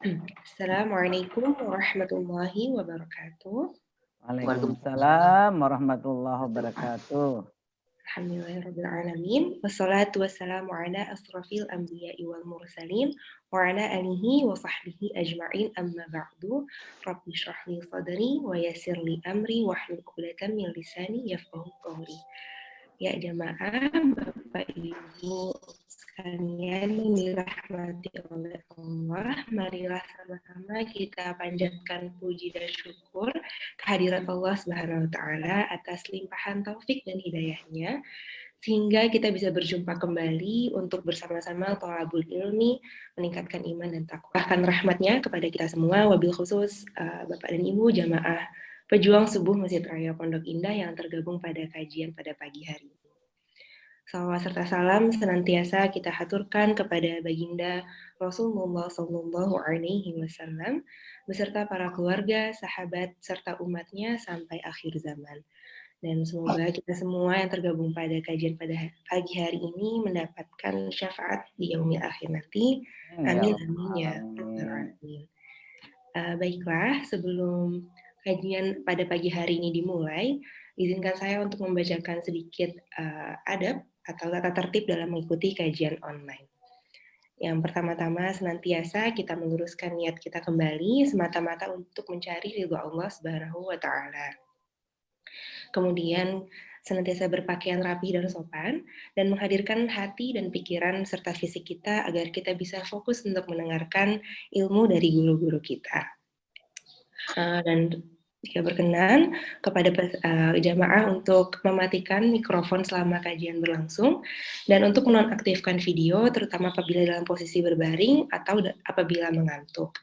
Assalamualaikum warahmatullahi wabarakatuh. Waalaikumsalam warahmatullahi wabarakatuh. Alhamdulillahirrabbilalamin. Wassalatu wassalamu ala asrafil anbiya'i wal mursalin wa ala alihi wa sahbihi ajma'in amma ba'du. Rabbi shrah li sadri wa yassir li amri wahlul 'uqdatam min lisani yafqahu qawli. Ya jamaah, Bapak Ibu sekalian yang dirahmati oleh Allah, marilah sama-sama kita panjatkan puji dan syukur kehadirat Allah Subhanahu wa taala atas limpahan taufik dan hidayahnya sehingga kita bisa berjumpa kembali untuk bersama-sama thalabul ilmi, meningkatkan iman dan takwa. Bahkan rahmatnya kepada kita semua, wabil khusus Bapak dan Ibu jamaah pejuang subuh Masjid Raya Pondok Indah yang tergabung pada kajian pada pagi hari ini. Salawat serta salam senantiasa kita haturkan kepada baginda Rasulullah Shallallahu Alaihi Wasallam beserta para keluarga, sahabat serta umatnya sampai akhir zaman. Dan semoga kita semua yang tergabung pada kajian pada pagi hari ini mendapatkan syafaat di yaumil akhir nanti. Amin amin ya rabbal alamin. Baiklah, sebelum kajian pada pagi hari ini dimulai, izinkan saya untuk membacakan sedikit adab atau tata tertib dalam mengikuti kajian online. Yang pertama-tama senantiasa kita meluruskan niat kita kembali semata-mata untuk mencari ridho Allah Subhanahu wa taala. Kemudian senantiasa berpakaian rapi dan sopan dan menghadirkan hati dan pikiran serta fisik kita agar kita bisa fokus untuk mendengarkan ilmu dari guru-guru kita. Dan jika berkenan kepada jamaah untuk mematikan mikrofon selama kajian berlangsung dan untuk menonaktifkan video terutama apabila dalam posisi berbaring atau apabila mengantuk.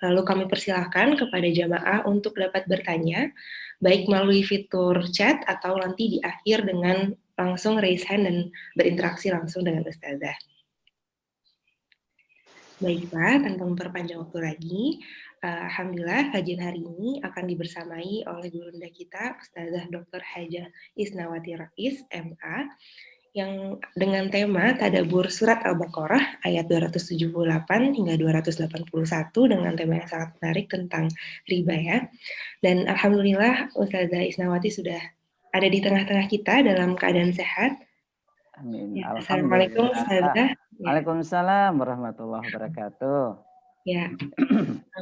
Lalu kami persilahkan kepada jamaah untuk dapat bertanya baik melalui fitur chat atau nanti di akhir dengan langsung raise hand dan berinteraksi langsung dengan Ustazah. Baiklah, tanpa memperpanjang waktu lagi, alhamdulillah kajian hari ini akan dibersamai oleh gurunda kita, Ustazah Dr. Hajah Isnawati Rais, MA, yang dengan tema Tadabbur Surat Al-Baqarah ayat 278 hingga 281 dengan tema yang sangat menarik tentang riba ya. Dan alhamdulillah Ustazah Isnawati sudah ada di tengah-tengah kita dalam keadaan sehat. Amin. Ya, Assalamualaikum Ustazah. Waalaikumsalam warahmatullahi wabarakatuh. Ya,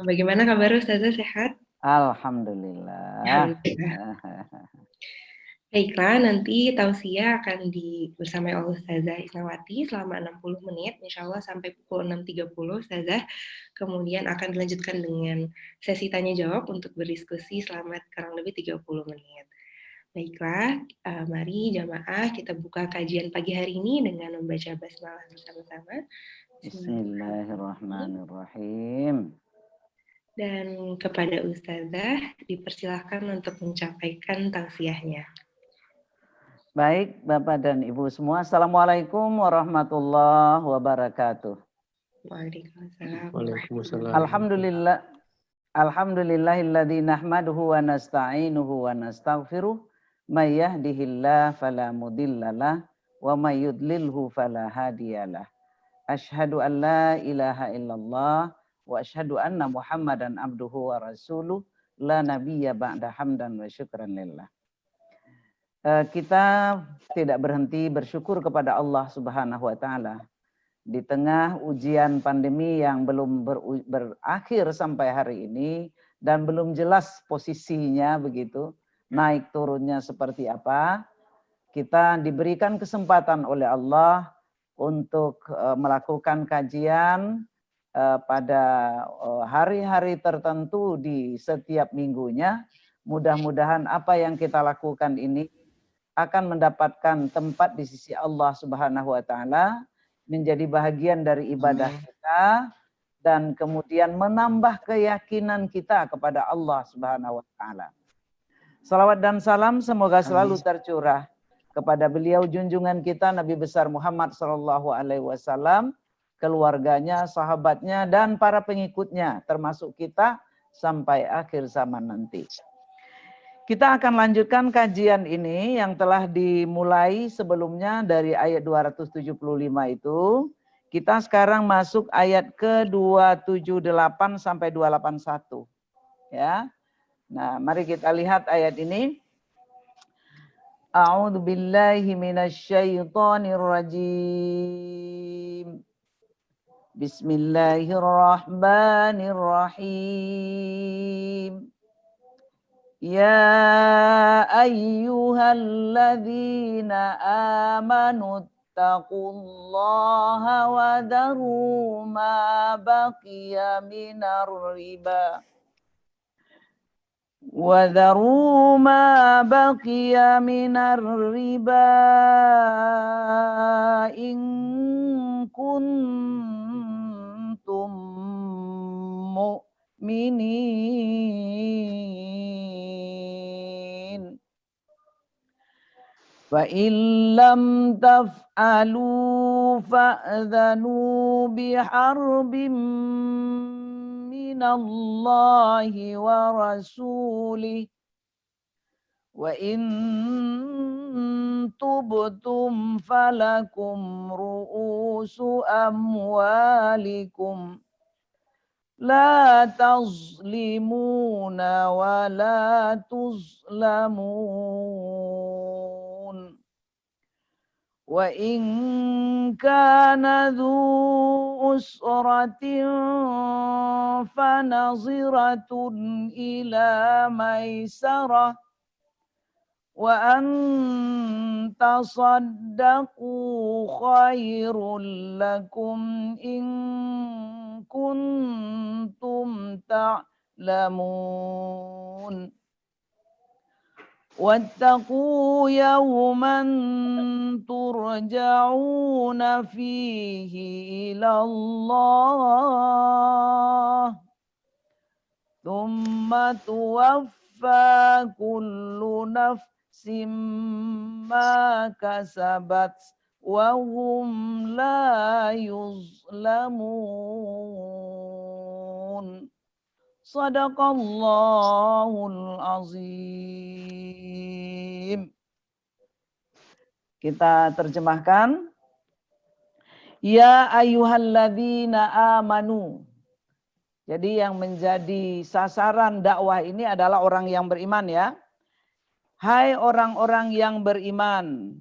bagaimana kabar Ustazah, sehat? Alhamdulillah. Alhamdulillah. Baiklah, nanti tausiah akan bersamai oleh Ustazah Isnawati selama 60 menit, insya Allah sampai pukul 6.30 Ustazah. Kemudian akan dilanjutkan dengan sesi tanya-jawab untuk berdiskusi selama kurang lebih 30 menit. Baiklah, mari jamaah kita buka kajian pagi hari ini dengan membaca basmalah bersama-sama. Bismillahirrahmanirrahim. Dan kepada Ustazah dipersilahkan untuk mencapaikan tausiahnya. Baik, Bapak dan Ibu semua, Assalamualaikum warahmatullahi wabarakatuh. Waalaikumsalam. Alhamdulillah. Alhamdulillahilladzi nahmaduhu wa nasta'inuhu wa nastaghfiruh. May yahdihillahu fala mudhillalah wa may yudlilhu fala hadiyalah. Asyhadu an la ilaha illallah wa asyhadu anna Muhammadan abduhu wa rasuluh la nabiyya ba'da hamdan wa syukran lillah. Kita tidak berhenti bersyukur kepada Allah Subhanahu wa taala di tengah ujian pandemi yang belum berakhir sampai hari ini dan belum jelas posisinya begitu, naik turunnya seperti apa. Kita diberikan kesempatan oleh Allah untuk melakukan kajian pada hari-hari tertentu di setiap minggunya. Mudah-mudahan apa yang kita lakukan ini akan mendapatkan tempat di sisi Allah Subhanahu wa taala, menjadi bagian dari ibadah kita dan kemudian menambah keyakinan kita kepada Allah Subhanahu wa taala. Salawat dan salam semoga selalu tercurah kepada beliau junjungan kita Nabi besar Muhammad sallallahu alaihi wasallam, keluarganya, sahabatnya dan para pengikutnya termasuk kita sampai akhir zaman nanti. Kita akan lanjutkan kajian ini yang telah dimulai sebelumnya dari ayat 275 itu. Kita sekarang masuk ayat ke-278 sampai 281. Ya. Nah, mari kita lihat ayat ini. A'udzu billahi minasyaitonir rajim. Bismillahirrahmanirrahim. Ya ayyuhalladzina amanu taqullaha wa dharu ma baqiya minar riba. وَذَرُوا مَا بَقِيَ مِنَ الرِّبَا إِن كُنتُم مُّؤْمِنِينَ فَإِن لَّمْ تَفْعَلُوا فَأْذَنُوا بِحَرْبٍ مِّنَ اللَّهِ وَرَسُولِهِ وَإِن تُبْتُمْ فَلَكُمْ رُءُوسُ أَمْوَالِكُمْ لَا تَظْلِمُونَ وَلَا تُظْلَمُونَ وَإِن كَانَ ذُو أُسْرَةٍ فَنَظِرَةٌ إِلَى مَيْسَرَةٍ وَأَن تَصَدَّقُوا خَيْرٌ لَّكُمْ إِن كُنتُمْ تَعْلَمُونَ وَاتَّقُوا يَوْمًا تُرْجَعُونَ فِيهِ إِلَى اللَّهِ ثُمَّ تُوَفَّى كُلُّ نَفْسٍ مَّا كَسَبَتْ وَهُمْ لَا يُظْلَمُونَ Shadaqallahul azim. Kita terjemahkan. Ya ayyuhalladzina amanu. Jadi yang menjadi sasaran dakwah ini adalah orang yang beriman ya. Hai orang-orang yang beriman.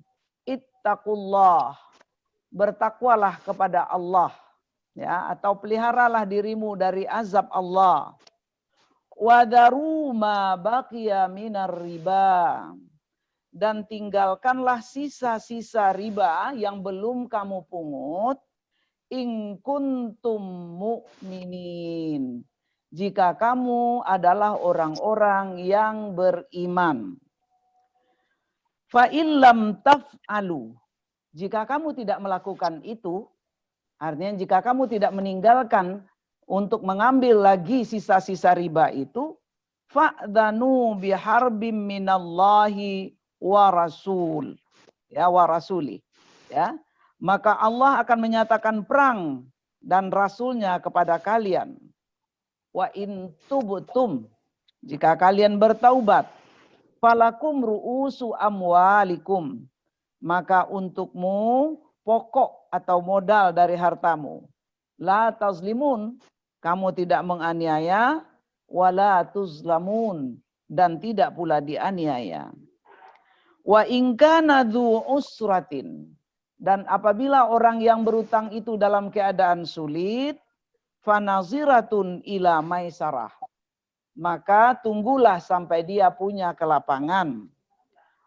Ittaqullah. Bertakwalah kepada Allah. Ya, atau peliharalah dirimu dari azab Allah. Wadaru ma baqiya minar riba. Dan tinggalkanlah sisa-sisa riba yang belum kamu pungut. In kuntum mu'minin. Jika kamu adalah orang-orang yang beriman. Fa illam taf'alu. Jika kamu tidak melakukan itu, artinya jika kamu tidak meninggalkan untuk mengambil lagi sisa-sisa riba itu, fa'dhanu biharbim minallahi wa rasul. Ya, wa rasuli. Ya. Maka Allah akan menyatakan perang dan rasulnya kepada kalian. Wa in tubtum, jika kalian bertaubat, falakum ru'usu amwalikum, maka untukmu pokok atau modal dari hartamu. La tazlimun, kamu tidak menganiaya, wala tuzlamun, dan tidak pula dianiaya. Wa in kana dzu usratin, dan apabila orang yang berutang itu dalam keadaan sulit, fanaziratun ila maisarah, maka tunggulah sampai dia punya kelapangan.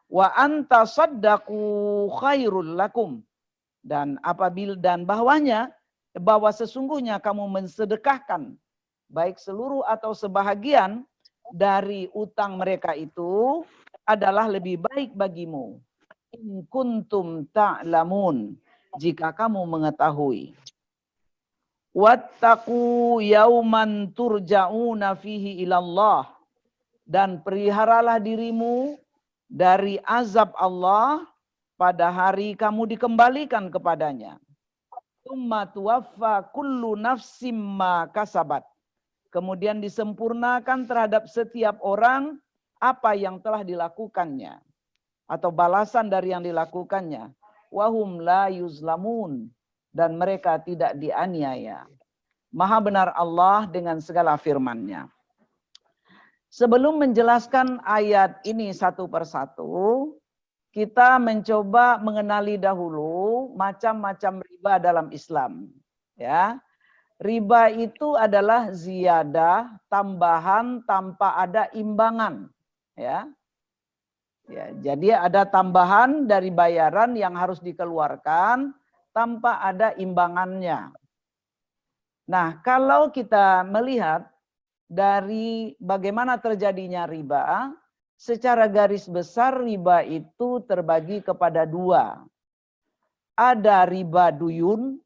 Wa anta saddaqu khairul lakum, dan bahwa sesungguhnya kamu mensedekahkan baik seluruh atau sebahagian dari utang mereka itu adalah lebih baik bagimu. In kuntum ta'lamun, jika kamu mengetahui. Wattaqu yauman turja'una fihi ilallah, dan peliharalah dirimu dari azab Allah pada hari kamu dikembalikan kepadanya. Tsumma tuwaffa kullu nafsim ma kasabat. Kemudian disempurnakan terhadap setiap orang apa yang telah dilakukannya atau balasan dari yang dilakukannya. Wahum la yuzlamun, dan mereka tidak dianiaya. Maha benar Allah dengan segala firman-Nya. Sebelum menjelaskan ayat ini satu persatu, kita mencoba mengenali dahulu macam-macam riba dalam Islam. Ya, riba itu adalah ziyadah, tambahan tanpa ada imbangan. Ya, jadi ada tambahan dari bayaran yang harus dikeluarkan tanpa ada imbangannya. Nah, kalau kita melihat dari bagaimana terjadinya riba, secara garis besar riba itu terbagi kepada dua. Ada riba duyun,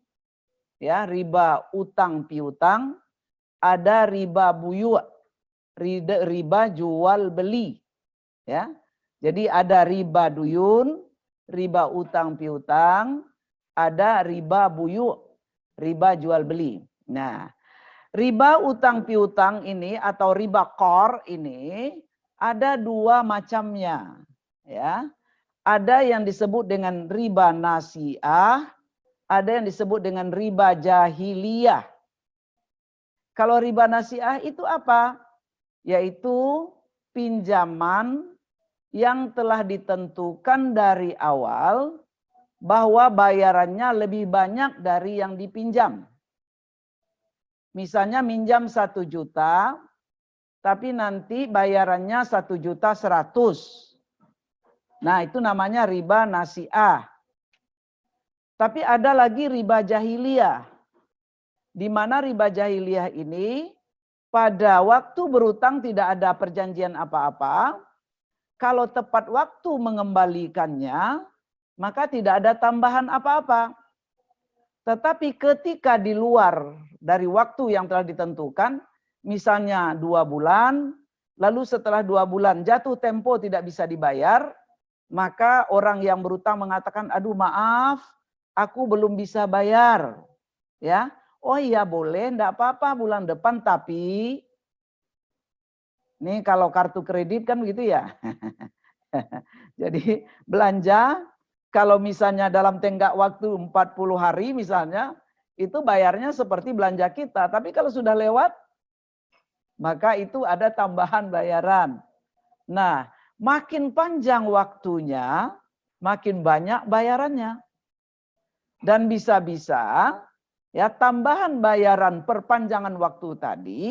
ya, riba utang piutang, ada riba buyu', riba jual beli, ya. Jadi ada riba duyun, riba utang piutang, ada riba buyu', riba jual beli. Nah, riba utang piutang ini atau riba qor ini ada dua macamnya, ya. Ada yang disebut dengan riba nasi'ah, ada yang disebut dengan riba jahiliyah. Kalau riba nasi'ah itu apa? Yaitu pinjaman yang telah ditentukan dari awal bahwa bayarannya lebih banyak dari yang dipinjam. Misalnya minjam 1 juta, tapi nanti bayarannya 1.100.000. Nah, itu namanya riba nasi'ah. Tapi ada lagi riba jahiliyah. Di mana riba jahiliyah ini pada waktu berutang tidak ada perjanjian apa-apa. Kalau tepat waktu mengembalikannya, maka tidak ada tambahan apa-apa. Tetapi ketika di luar dari waktu yang telah ditentukan, misalnya 2 bulan, lalu setelah 2 bulan jatuh tempo tidak bisa dibayar, maka orang yang berutang mengatakan, aduh maaf, aku belum bisa bayar. Ya, oh iya boleh, enggak apa-apa bulan depan, tapi ini kalau kartu kredit kan begitu ya. Jadi belanja, kalau misalnya dalam tenggat waktu 40 hari misalnya, itu bayarnya seperti belanja kita. Tapi kalau sudah lewat, maka itu ada tambahan bayaran. Nah, makin panjang waktunya, makin banyak bayarannya. Dan bisa-bisa ya tambahan bayaran perpanjangan waktu tadi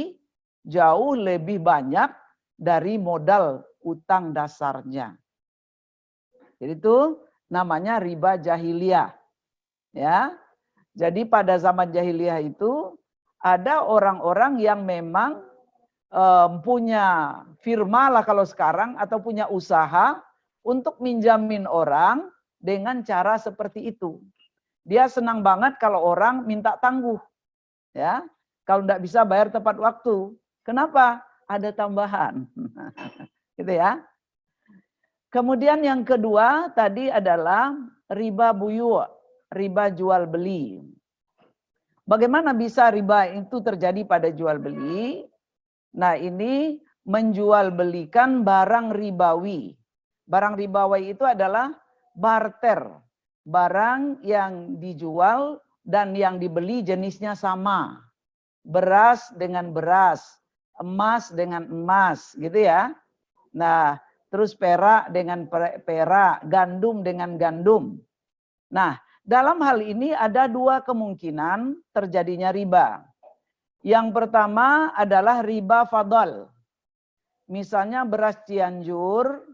jauh lebih banyak dari modal utang dasarnya. Jadi itu namanya riba jahiliyah. Ya. Jadi pada zaman jahiliyah itu ada orang-orang yang memang punya firma lah kalau sekarang atau punya usaha untuk minjamin orang dengan cara seperti itu. Dia senang banget kalau orang minta tangguh. Ya. Kalau tidak bisa bayar tepat waktu. Kenapa? Ada tambahan. Gitu ya. Kemudian yang kedua tadi adalah riba buyu', riba jual beli. Bagaimana bisa riba itu terjadi pada jual beli? Nah, ini menjual belikan barang ribawi. Barang ribawi itu adalah barter. Barang yang dijual dan yang dibeli jenisnya sama. Beras dengan beras, emas dengan emas, gitu ya. Nah, terus perak dengan perak, gandum dengan gandum. Nah, dalam hal ini ada dua kemungkinan terjadinya riba. Yang pertama adalah riba fadl. Misalnya beras Cianjur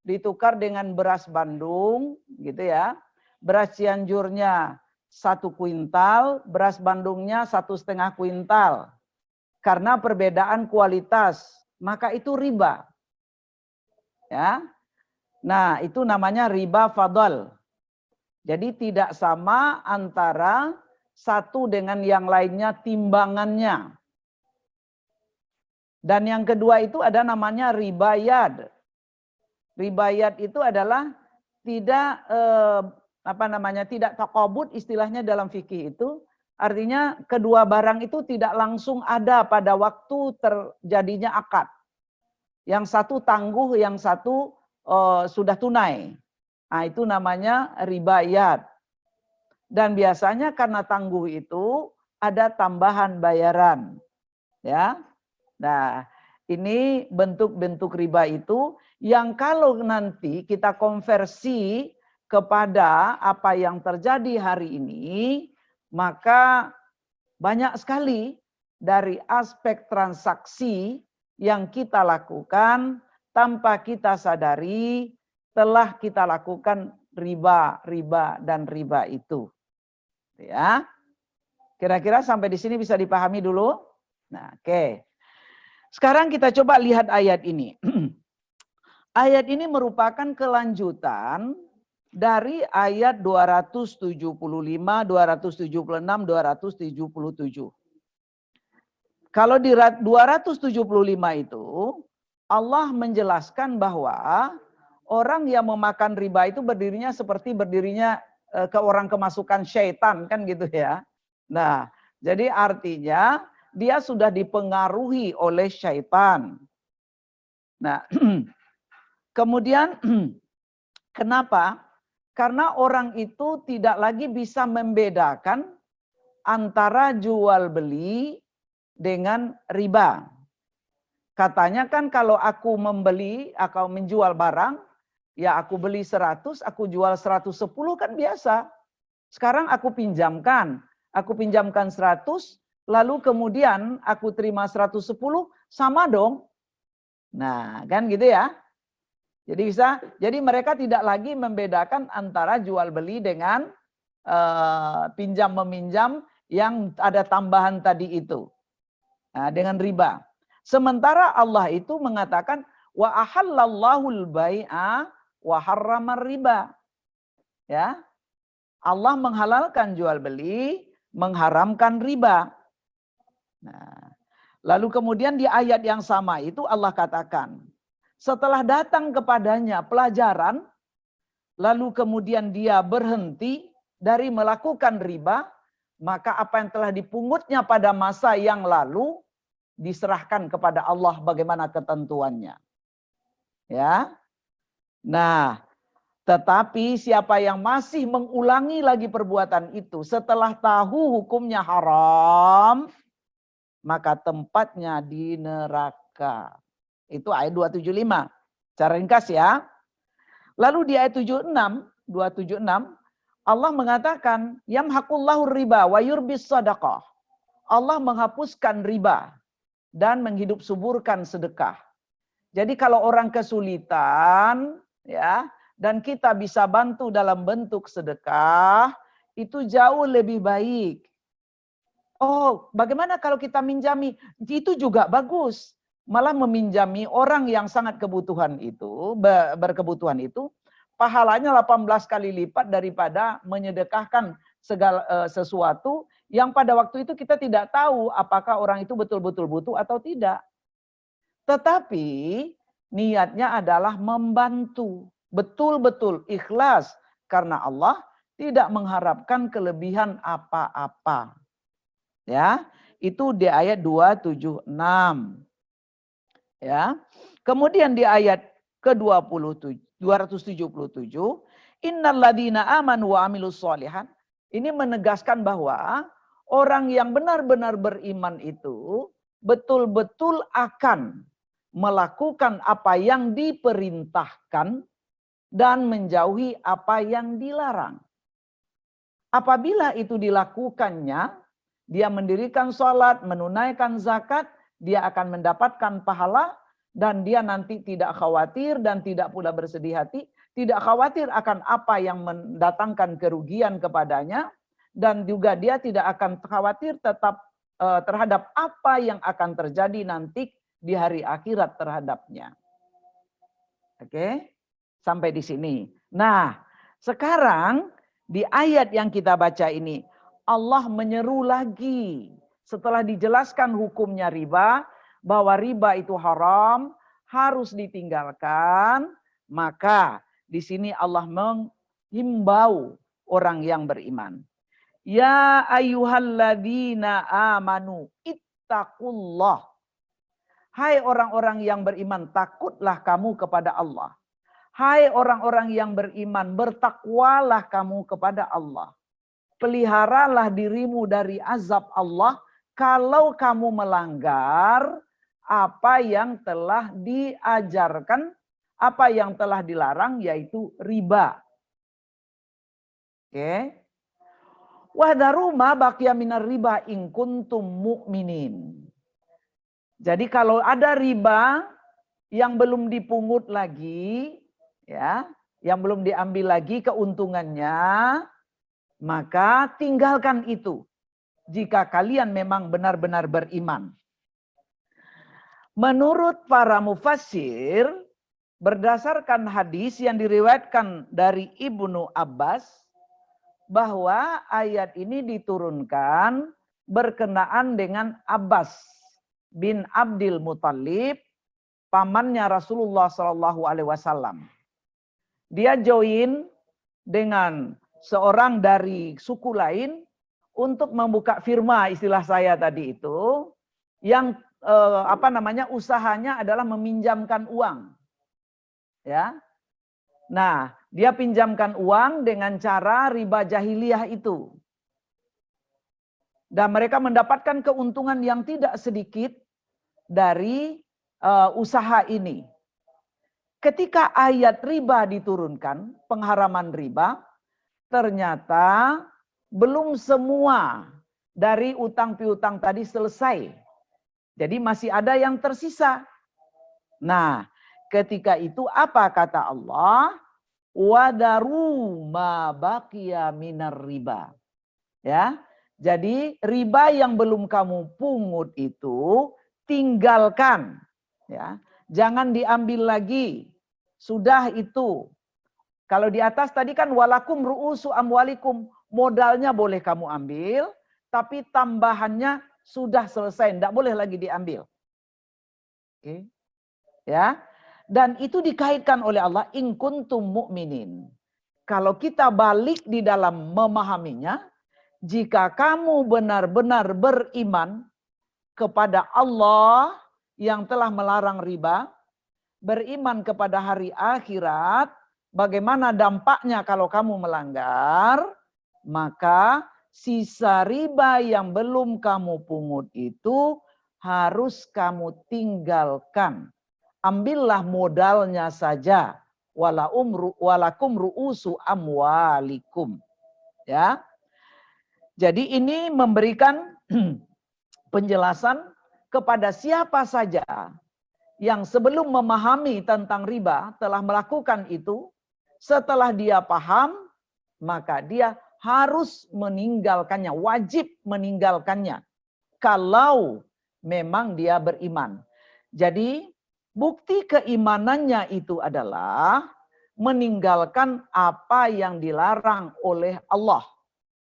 ditukar dengan beras Bandung, gitu ya. Beras Cianjurnya 1 kuintal, beras Bandungnya 1,5 kuintal. Karena perbedaan kualitas, maka itu riba. Ya. Nah, itu namanya riba fadl. Jadi tidak sama antara satu dengan yang lainnya timbangannya. Dan yang kedua itu ada namanya riba yad. Riba yad itu adalah tidak tidak taqabud istilahnya dalam fikih itu. Artinya kedua barang itu tidak langsung ada pada waktu terjadinya akad. Yang satu tangguh, yang satu sudah tunai. Nah, itu namanya riba yad. Dan biasanya karena tangguh itu ada tambahan bayaran. Ya. Nah, ini bentuk-bentuk riba itu yang kalau nanti kita konversi kepada apa yang terjadi hari ini, maka banyak sekali dari aspek transaksi yang kita lakukan tanpa kita sadari telah kita lakukan riba itu. Ya. Kira-kira sampai di sini bisa dipahami dulu? Nah, oke. Sekarang kita coba lihat ayat ini. Ayat ini merupakan kelanjutan dari ayat 275, 276, 277. Kalau di 275 itu Allah menjelaskan bahwa orang yang memakan riba itu berdirinya seperti berdirinya ke orang kemasukan syaitan, kan gitu ya. Nah, jadi artinya dia sudah dipengaruhi oleh syaitan. Nah, kemudian kenapa? Karena orang itu tidak lagi bisa membedakan antara jual beli dengan riba. Katanya kan kalau aku membeli atau menjual barang, ya aku beli 100, aku jual 110 kan biasa. Sekarang aku pinjamkan 100, lalu kemudian aku terima 110, sama dong. Nah, kan gitu ya. Jadi mereka tidak lagi membedakan antara jual beli dengan pinjam meminjam yang ada tambahan tadi itu. Nah, dengan riba. Sementara Allah itu mengatakan wa ahallallahul bai'a wa harramar riba. Ya. Allah menghalalkan jual beli, mengharamkan riba. Nah, lalu kemudian di ayat yang sama itu Allah katakan, setelah datang kepadanya pelajaran, lalu kemudian dia berhenti dari melakukan riba, maka apa yang telah dipungutnya pada masa yang lalu diserahkan kepada Allah bagaimana ketentuannya. Ya. Nah, tetapi siapa yang masih mengulangi lagi perbuatan itu setelah tahu hukumnya haram, maka tempatnya di neraka. Itu ayat 275. Cara ringkas ya. Lalu di ayat 276, Allah mengatakan, yamhaqullahu riba wa yurbis sadaqah. Allah menghapuskan riba dan menghidup suburkan sedekah. Jadi kalau orang kesulitan, ya, dan kita bisa bantu dalam bentuk sedekah, itu jauh lebih baik. Oh, bagaimana kalau kita minjami? Itu juga bagus. Malah meminjami orang yang sangat kebutuhan itu, berkebutuhan itu, pahalanya 18 kali lipat daripada menyedekahkan segala sesuatu yang pada waktu itu kita tidak tahu apakah orang itu betul-betul butuh atau tidak. Tetapi niatnya adalah membantu, betul-betul ikhlas karena Allah tidak mengharapkan kelebihan apa-apa. Ya, itu di ayat 276. Ya. Kemudian di ayat ke-27 277, innalladzina amanu wa amilus sholihat. Ini menegaskan bahwa orang yang benar-benar beriman itu betul-betul akan melakukan apa yang diperintahkan dan menjauhi apa yang dilarang. Apabila itu dilakukannya, dia mendirikan sholat, menunaikan zakat, dia akan mendapatkan pahala dan dia nanti tidak khawatir dan tidak pula bersedih hati, tidak khawatir akan apa yang mendatangkan kerugian kepadanya dan juga dia tidak akan khawatir tetap terhadap apa yang akan terjadi nanti di hari akhirat terhadapnya. Oke, sampai di sini. Nah, sekarang di ayat yang kita baca ini, Allah menyeru lagi setelah dijelaskan hukumnya riba, bahwa riba itu haram, harus ditinggalkan, maka di sini Allah menghimbau orang yang beriman. Ya ayyuhalladzina amanu ittaqullah. Hai orang-orang yang beriman, takutlah kamu kepada Allah. Hai orang-orang yang beriman, bertakwalah kamu kepada Allah. peliharalah dirimu dari azab Allah kalau kamu melanggar apa yang telah diajarkan, apa yang telah dilarang, yaitu riba. Oke. Wahdaru ma baqiya minar riba in kuntum mu'minin. Jadi kalau ada riba yang belum dipungut lagi, ya, yang belum diambil lagi keuntungannya, maka tinggalkan itu jika kalian memang benar-benar beriman. Menurut para mufassir, berdasarkan hadis yang diriwayatkan dari Ibnu Abbas, bahwa ayat ini diturunkan berkenaan dengan Abbas bin Abdul Muthalib, pamannya Rasulullah SAW. Dia join dengan seorang dari suku lain untuk membuka firma, istilah saya tadi itu, yang usahanya adalah meminjamkan uang. Ya. Nah, dia pinjamkan uang dengan cara riba jahiliyah itu. Dan mereka mendapatkan keuntungan yang tidak sedikit dari usaha ini. Ketika ayat riba diturunkan, pengharaman riba, ternyata belum semua dari utang piutang tadi selesai. Jadi masih ada yang tersisa. Nah, ketika itu apa kata Allah? Wadaru ma baqiya minar riba. Ya. Jadi riba yang belum kamu pungut itu tinggalkan, ya. Jangan diambil lagi. Sudah itu. Kalau di atas tadi kan walakum ru'usu amwalikum, modalnya boleh kamu ambil, tapi tambahannya sudah selesai, tidak boleh lagi diambil. Oke. Ya. Dan itu dikaitkan oleh Allah, in kuntum mu'minin. Kalau kita balik di dalam memahaminya, jika kamu benar-benar beriman kepada Allah yang telah melarang riba, beriman kepada hari akhirat, bagaimana dampaknya kalau kamu melanggar, maka sisa riba yang belum kamu pungut itu harus kamu tinggalkan. Ambillah modalnya saja. Walakum ru'usu amwalikum. Ya. Jadi ini memberikan penjelasan kepada siapa saja yang sebelum memahami tentang riba telah melakukan itu, setelah dia paham, maka dia harus meninggalkannya, wajib meninggalkannya. Kalau memang dia beriman. Jadi bukti keimanannya itu adalah meninggalkan apa yang dilarang oleh Allah.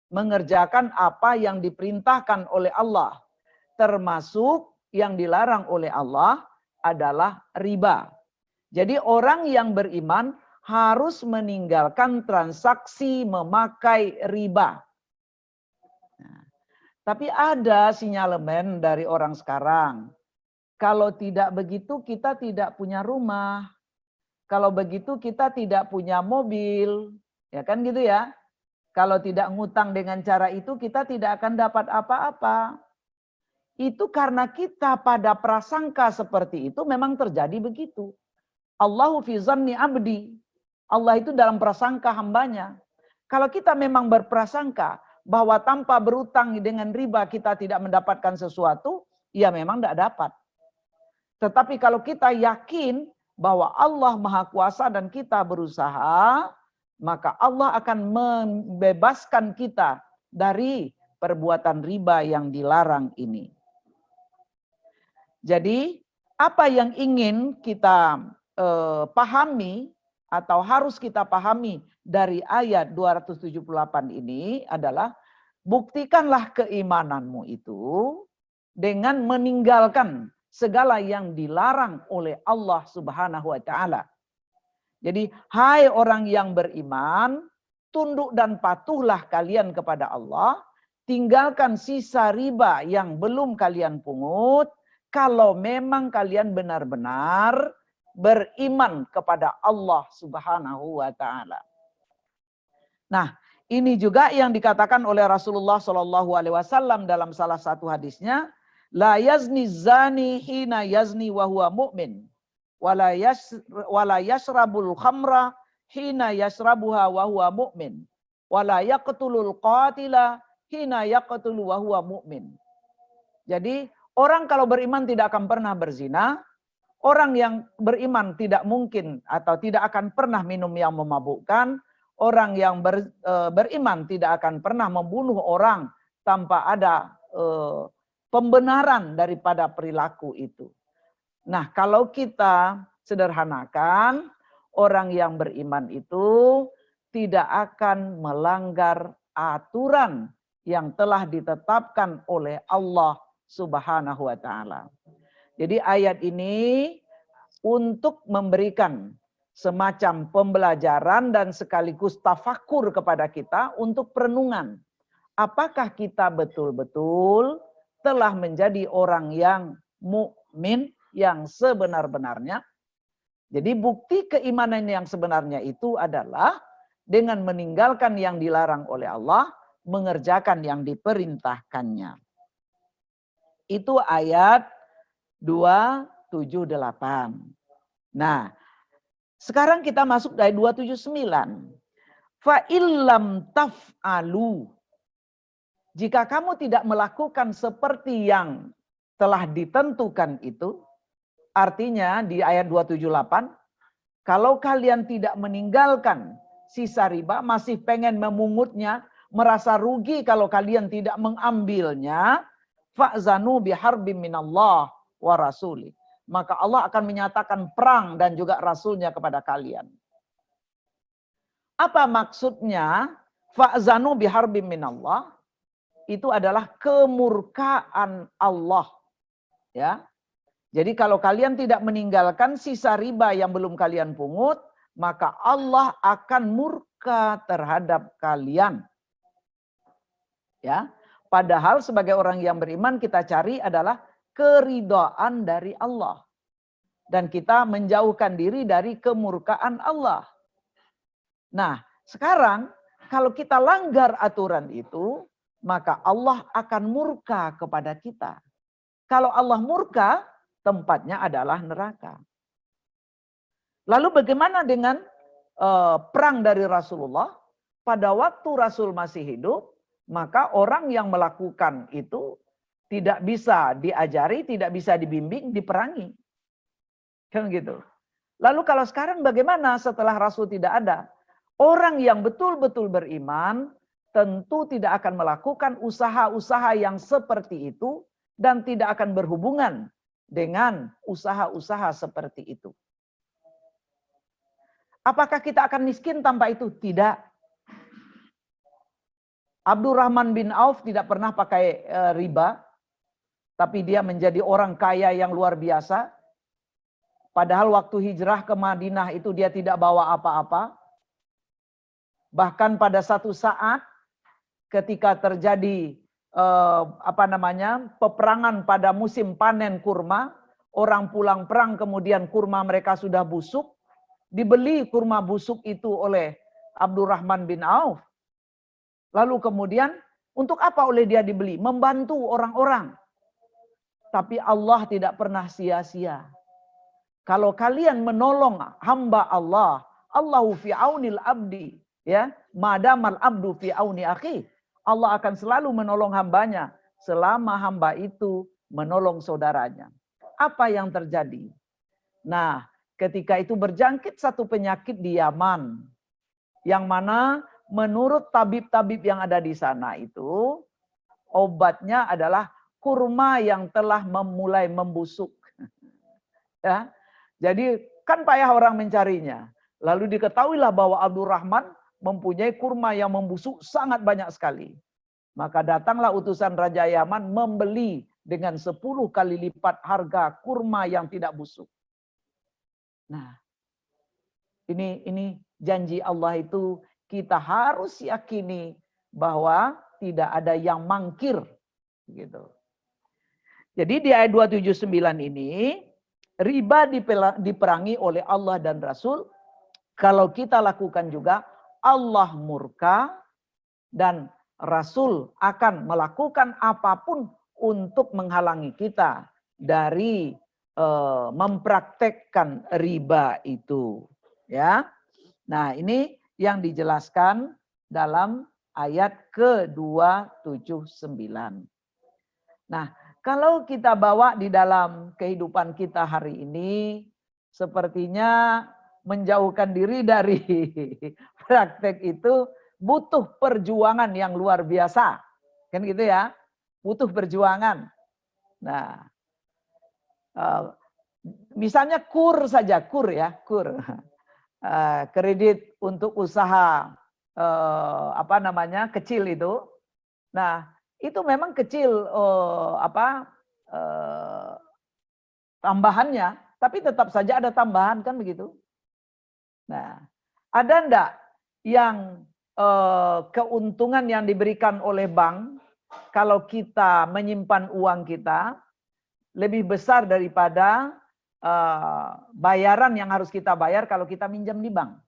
Mengerjakan apa yang diperintahkan oleh Allah. Termasuk yang dilarang oleh Allah adalah riba. Jadi orang yang beriman harus meninggalkan transaksi memakai riba. Nah, tapi ada sinyalemen dari orang sekarang. Kalau tidak begitu kita tidak punya rumah. Kalau begitu kita tidak punya mobil. Ya kan gitu ya. Kalau tidak ngutang dengan cara itu kita tidak akan dapat apa-apa. Itu karena kita pada prasangka seperti itu memang terjadi begitu. Allahu fi zanni abdi. Allah itu dalam prasangka hambanya. Kalau kita memang berprasangka bahwa tanpa berutang dengan riba kita tidak mendapatkan sesuatu, ya memang tidak dapat. Tetapi kalau kita yakin bahwa Allah Maha Kuasa dan kita berusaha, maka Allah akan membebaskan kita dari perbuatan riba yang dilarang ini. Jadi apa yang ingin kita pahami atau harus kita pahami dari ayat 278 ini adalah buktikanlah keimananmu itu dengan meninggalkan segala yang dilarang oleh Allah Subhanahu wa taala. Jadi, hai orang yang beriman, tunduk dan patuhlah kalian kepada Allah, tinggalkan sisa riba yang belum kalian pungut kalau memang kalian benar-benar beriman kepada Allah Subhanahu wa taala. Nah, Ini juga yang dikatakan oleh Rasulullah SAW dalam salah satu hadisnya, la yazni zani hina yazni wa huwa mu'min, wala yashrabul khamra hina yashrabuha wa huwa mu'min, wala yaqtulul qatila hina yaqtulu wa huwa mu'min. Jadi orang kalau beriman tidak akan pernah berzina, orang yang beriman tidak mungkin atau tidak akan pernah minum yang memabukkan. Orang yang beriman tidak akan pernah membunuh orang tanpa ada pembenaran daripada perilaku itu. Nah, kalau kita sederhanakan, orang yang beriman itu tidak akan melanggar aturan yang telah ditetapkan oleh Allah Subhanahu wa taala. Jadi ayat ini untuk memberikan semacam pembelajaran dan sekaligus tafakur kepada kita untuk perenungan. Apakah kita betul-betul telah menjadi orang yang mukmin yang sebenar-benarnya? Jadi bukti keimanan yang sebenarnya itu adalah dengan meninggalkan yang dilarang oleh Allah, mengerjakan yang diperintahkannya. Itu ayat 278. Nah, sekarang kita masuk dari 279. Fa illam taf'alu. Jika kamu tidak melakukan seperti yang telah ditentukan itu, artinya di ayat 278, kalau kalian tidak meninggalkan sisa riba, masih pengen memungutnya, merasa rugi kalau kalian tidak mengambilnya, fa'zanu biharbim minallah wa rasuli. Maka Allah akan menyatakan perang dan juga Rasulnya kepada kalian. Apa maksudnya? Fa'zanu biharbim minallah. Itu adalah kemurkaan Allah. Ya. Jadi kalau kalian tidak meninggalkan sisa riba yang belum kalian pungut, maka Allah akan murka terhadap kalian. Ya. Padahal sebagai orang yang beriman kita cari adalah keridhaan dari Allah. Dan kita menjauhkan diri dari kemurkaan Allah. Nah, sekarang kalau kita langgar aturan itu, maka Allah akan murka kepada kita. Kalau Allah murka, tempatnya adalah neraka. Lalu bagaimana dengan perang dari Rasulullah? Pada waktu Rasul masih hidup, maka orang yang melakukan itu tidak bisa diajari, tidak bisa dibimbing, diperangi. Kan gitu. Lalu kalau sekarang bagaimana setelah Rasul tidak ada? Orang yang betul-betul beriman tentu tidak akan melakukan usaha-usaha yang seperti itu dan tidak akan berhubungan dengan usaha-usaha seperti itu. Apakah kita akan miskin tanpa itu? Tidak. Abdurrahman bin Auf tidak pernah pakai riba, tapi dia menjadi orang kaya yang luar biasa. Padahal waktu hijrah ke Madinah itu dia tidak bawa apa-apa. Bahkan pada satu saat ketika terjadi peperangan pada musim panen kurma, orang pulang perang kemudian kurma mereka sudah busuk, dibeli kurma busuk itu oleh Abdurrahman bin Auf. Lalu kemudian untuk apa oleh dia dibeli? Membantu orang-orang. Tapi Allah tidak pernah sia-sia. Kalau kalian menolong hamba Allah, Allahu fi aunil abdi, ya, madamal abdu fi auni akhi. Allah akan selalu menolong hambanya selama hamba itu menolong saudaranya. Apa yang terjadi? Nah, ketika itu berjangkit satu penyakit di Yaman, yang mana menurut tabib-tabib yang ada di sana itu, obatnya adalah kurma yang telah mulai membusuk. Ya, jadi kan payah orang mencarinya. Lalu diketahuilah bahwa Abdurrahman mempunyai kurma yang membusuk sangat banyak sekali. Maka datanglah utusan Raja Yaman membeli dengan 10 kali lipat harga kurma yang tidak busuk. Nah, ini janji Allah itu kita harus yakini bahwa tidak ada yang mangkir. Gitu. Jadi di ayat 279 ini, riba diperangi oleh Allah dan Rasul. Kalau kita lakukan juga, Allah murka dan Rasul akan melakukan apapun untuk menghalangi kita dari mempraktekkan riba itu, ya. Nah, ini yang dijelaskan dalam ayat ke-279. Nah, kalau kita bawa di dalam kehidupan kita hari ini, sepertinya menjauhkan diri dari praktek itu butuh perjuangan yang luar biasa. Kan gitu ya, butuh perjuangan. Nah, misalnya kur saja, kur ya, kur. Kredit untuk usaha kecil itu. Nah, itu memang kecil tambahannya, tapi tetap saja ada tambahan kan begitu. Nah, ada enggak yang keuntungan yang diberikan oleh bank kalau kita menyimpan uang kita lebih besar daripada bayaran yang harus kita bayar kalau kita minjam di bank?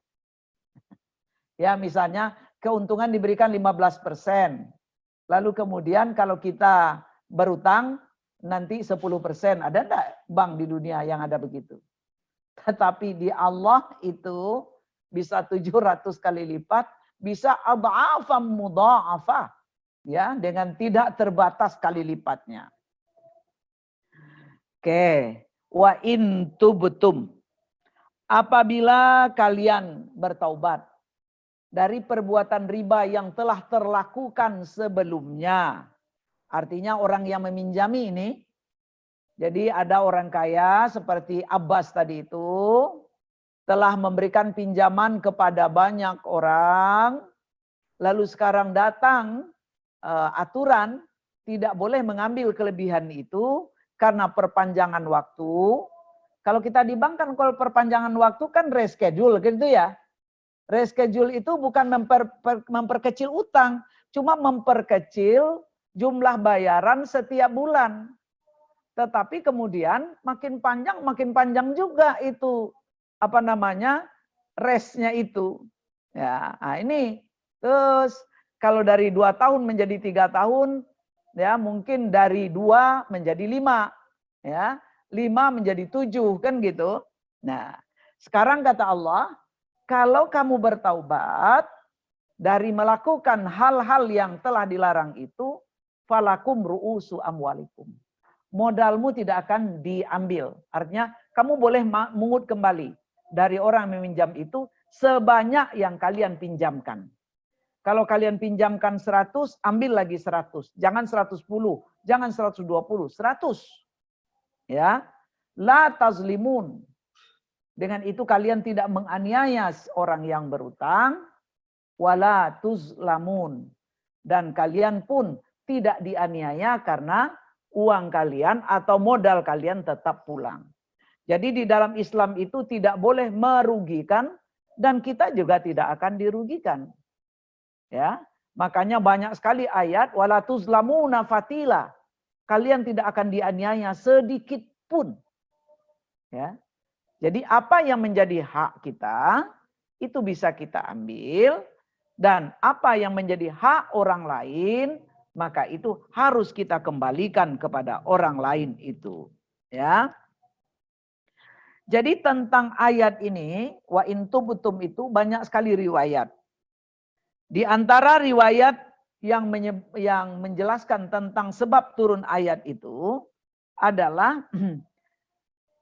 Ya, misalnya keuntungan diberikan 15%. Lalu kemudian kalau kita berutang nanti 10%. Ada enggak bank di dunia yang ada begitu? Tetapi di Allah itu bisa 700 kali lipat, bisa adha'afam mudha'afah, ya, dengan tidak terbatas kali lipatnya. Oke, wa in tubtum, apabila kalian bertaubat dari perbuatan riba yang telah terlakukan sebelumnya. Artinya orang yang meminjami ini, jadi ada orang kaya seperti Abbas tadi itu, telah memberikan pinjaman kepada banyak orang, lalu sekarang datang aturan tidak boleh mengambil kelebihan itu karena perpanjangan waktu. Kalau kita di bank kan kalau perpanjangan waktu kan reschedule gitu ya. Reschedule itu bukan memperkecil utang, cuma memperkecil jumlah bayaran setiap bulan. Tetapi kemudian makin panjang juga itu restnya itu. Ya, nah ini terus kalau dari 2 tahun menjadi 3 tahun, ya mungkin dari 2 menjadi 5, ya 5 menjadi 7 kan gitu. Nah, sekarang kata Allah, kalau kamu bertaubat dari melakukan hal-hal yang telah dilarang itu, falakum ru'usu amwalikum. Modalmu tidak akan diambil. Artinya kamu boleh mengut kembali dari orang yang meminjam itu sebanyak yang kalian pinjamkan. Kalau kalian pinjamkan 100, ambil lagi 100. Jangan 110, jangan 120, 100. Ya. La tazlimun. Dengan itu kalian tidak menganiaya orang yang berutang. Wala tuzlamun. Dan kalian pun tidak dianiaya karena uang kalian atau modal kalian tetap pulang. Jadi di dalam Islam itu tidak boleh merugikan dan kita juga tidak akan dirugikan. Ya, makanya banyak sekali ayat wala tuzlamuna fatila. Kalian tidak akan dianiaya sedikit pun. Ya. Jadi apa yang menjadi hak kita itu bisa kita ambil, dan apa yang menjadi hak orang lain maka itu harus kita kembalikan kepada orang lain itu. Ya. Jadi tentang ayat ini wa in tubtum itu banyak sekali riwayat. Di antara riwayat yang menjelaskan tentang sebab turun ayat itu adalah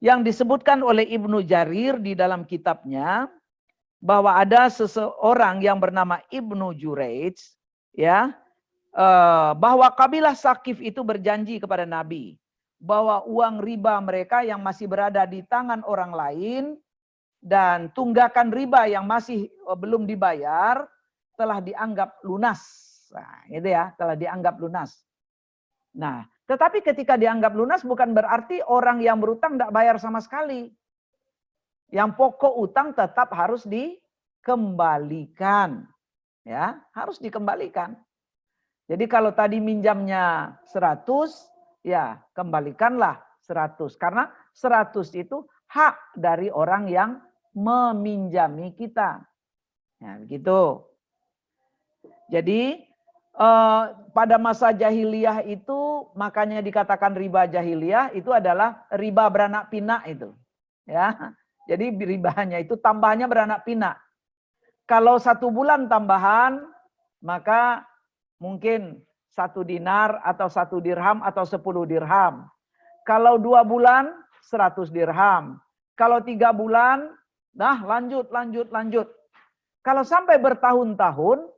yang disebutkan oleh Ibnu Jarir di dalam kitabnya, bahwa ada seseorang yang bernama Ibnu Jurayj, ya, bahwa kabilah Sakif itu berjanji kepada Nabi bahwa uang riba mereka yang masih berada di tangan orang lain dan tunggakan riba yang masih belum dibayar telah dianggap lunas. Nah, gitu ya, telah dianggap lunas. Nah, tetapi ketika dianggap lunas bukan berarti orang yang berutang tidak bayar sama sekali. Yang pokok utang tetap harus dikembalikan. Ya, harus dikembalikan. Jadi kalau tadi minjamnya 100, ya kembalikanlah 100. Karena 100 itu hak dari orang yang meminjami kita. Ya, begitu. Jadi pada masa jahiliyah itu makanya dikatakan riba jahiliyah itu adalah riba beranak pinak itu. Ya. Jadi ribanya itu tambahnya beranak pinak. Kalau 1 bulan tambahan maka mungkin 1 dinar atau 1 dirham atau 10 dirham. Kalau 2 bulan 100 dirham. Kalau 3 bulan, nah lanjut. Kalau sampai bertahun-tahun,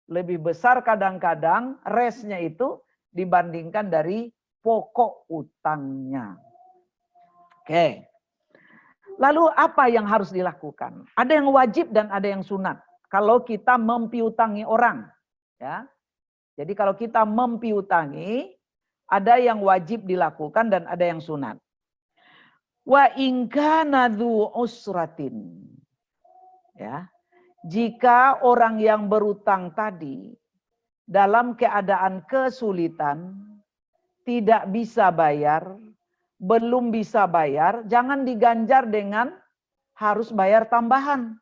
lebih besar kadang-kadang resnya itu dibandingkan dari pokok utangnya. Oke. Lalu apa yang harus dilakukan? Ada yang wajib dan ada yang sunat. Kalau kita mempiutangi orang. Ya. Jadi kalau kita mempiutangi, ada yang wajib dilakukan dan ada yang sunat. Wa in kana dzu usratin. Ya. Jika orang yang berutang tadi dalam keadaan kesulitan, tidak bisa bayar, belum bisa bayar, jangan diganjar dengan harus bayar tambahan.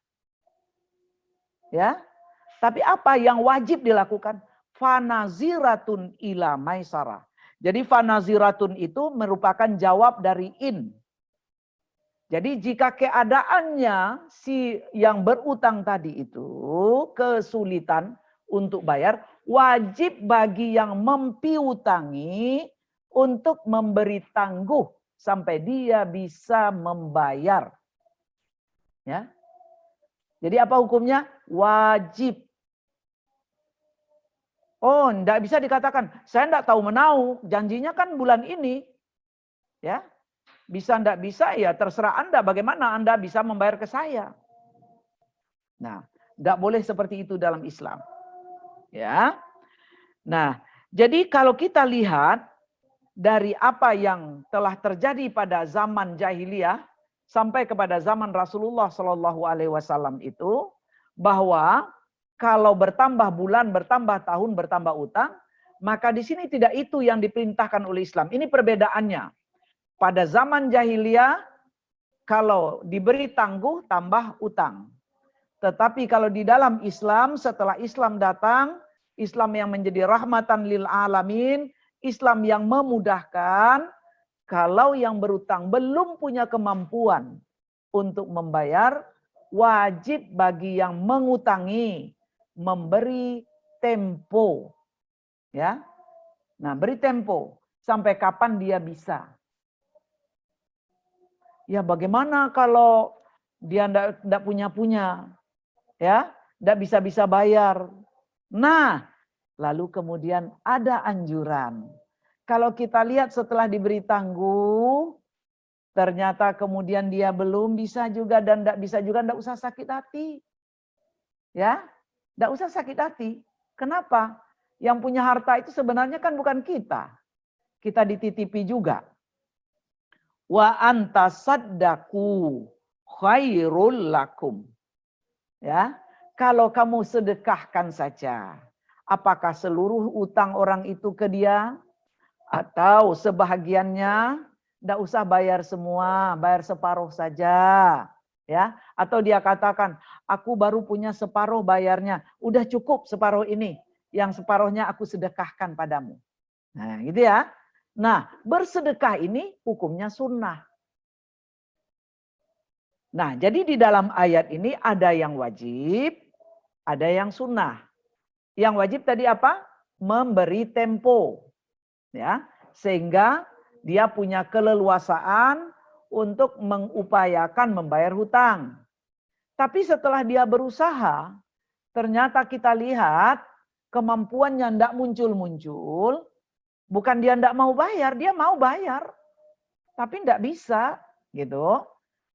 Ya. Tapi apa yang wajib dilakukan? Fanaziratun ila maisarah. Jadi fanaziratun itu merupakan jawab dari in. Jadi jika keadaannya si yang berutang tadi itu kesulitan untuk bayar, wajib bagi yang mempiutangi untuk memberi tangguh sampai dia bisa membayar. Ya. Jadi apa hukumnya? Wajib. Oh, enggak bisa dikatakan, saya enggak tahu menau, janjinya kan bulan ini. Ya. Bisa enggak bisa ya terserah Anda bagaimana Anda bisa membayar ke saya. Nah, enggak boleh seperti itu dalam Islam. Ya. Nah, jadi kalau kita lihat dari apa yang telah terjadi pada zaman jahiliyah sampai kepada zaman Rasulullah Shallallahu alaihi wasallam itu bahwa kalau bertambah bulan, bertambah tahun, bertambah utang, maka di sini tidak itu yang diperintahkan oleh Islam. Ini perbedaannya. Pada zaman jahiliyah, kalau diberi tangguh, tambah utang. Tetapi kalau di dalam Islam, setelah Islam datang, Islam yang menjadi rahmatan lil alamin, Islam yang memudahkan, kalau yang berutang belum punya kemampuan untuk membayar, wajib bagi yang mengutangi memberi tempo. Ya. Nah, beri tempo sampai kapan dia bisa. Ya bagaimana kalau dia enggak punya, ya, enggak bisa bayar. Nah, lalu kemudian ada anjuran. Kalau kita lihat setelah diberi tangguh, ternyata kemudian dia belum bisa juga dan enggak bisa juga, enggak usah sakit hati. Ya, enggak usah sakit hati. Kenapa? Yang punya harta itu sebenarnya kan bukan kita. Kita dititipi juga. Wa anta saddaku khairul lakum. Ya, kalau kamu sedekahkan saja, apakah seluruh utang orang itu ke dia atau sebahagiannya, enggak usah bayar semua, bayar separuh saja, ya. Atau dia katakan, aku baru punya separuh bayarnya, udah cukup separuh ini, yang separuhnya aku sedekahkan padamu. Nah, gitu ya. Nah, bersedekah ini hukumnya sunnah. Nah, jadi di dalam ayat ini ada yang wajib, ada yang sunnah. Yang wajib tadi apa? Memberi tempo. Ya, sehingga dia punya keleluasaan untuk mengupayakan membayar hutang. Tapi setelah dia berusaha, ternyata kita lihat kemampuannya tidak muncul-muncul. Bukan dia tidak mau bayar, dia mau bayar. Tapi tidak bisa. Gitu.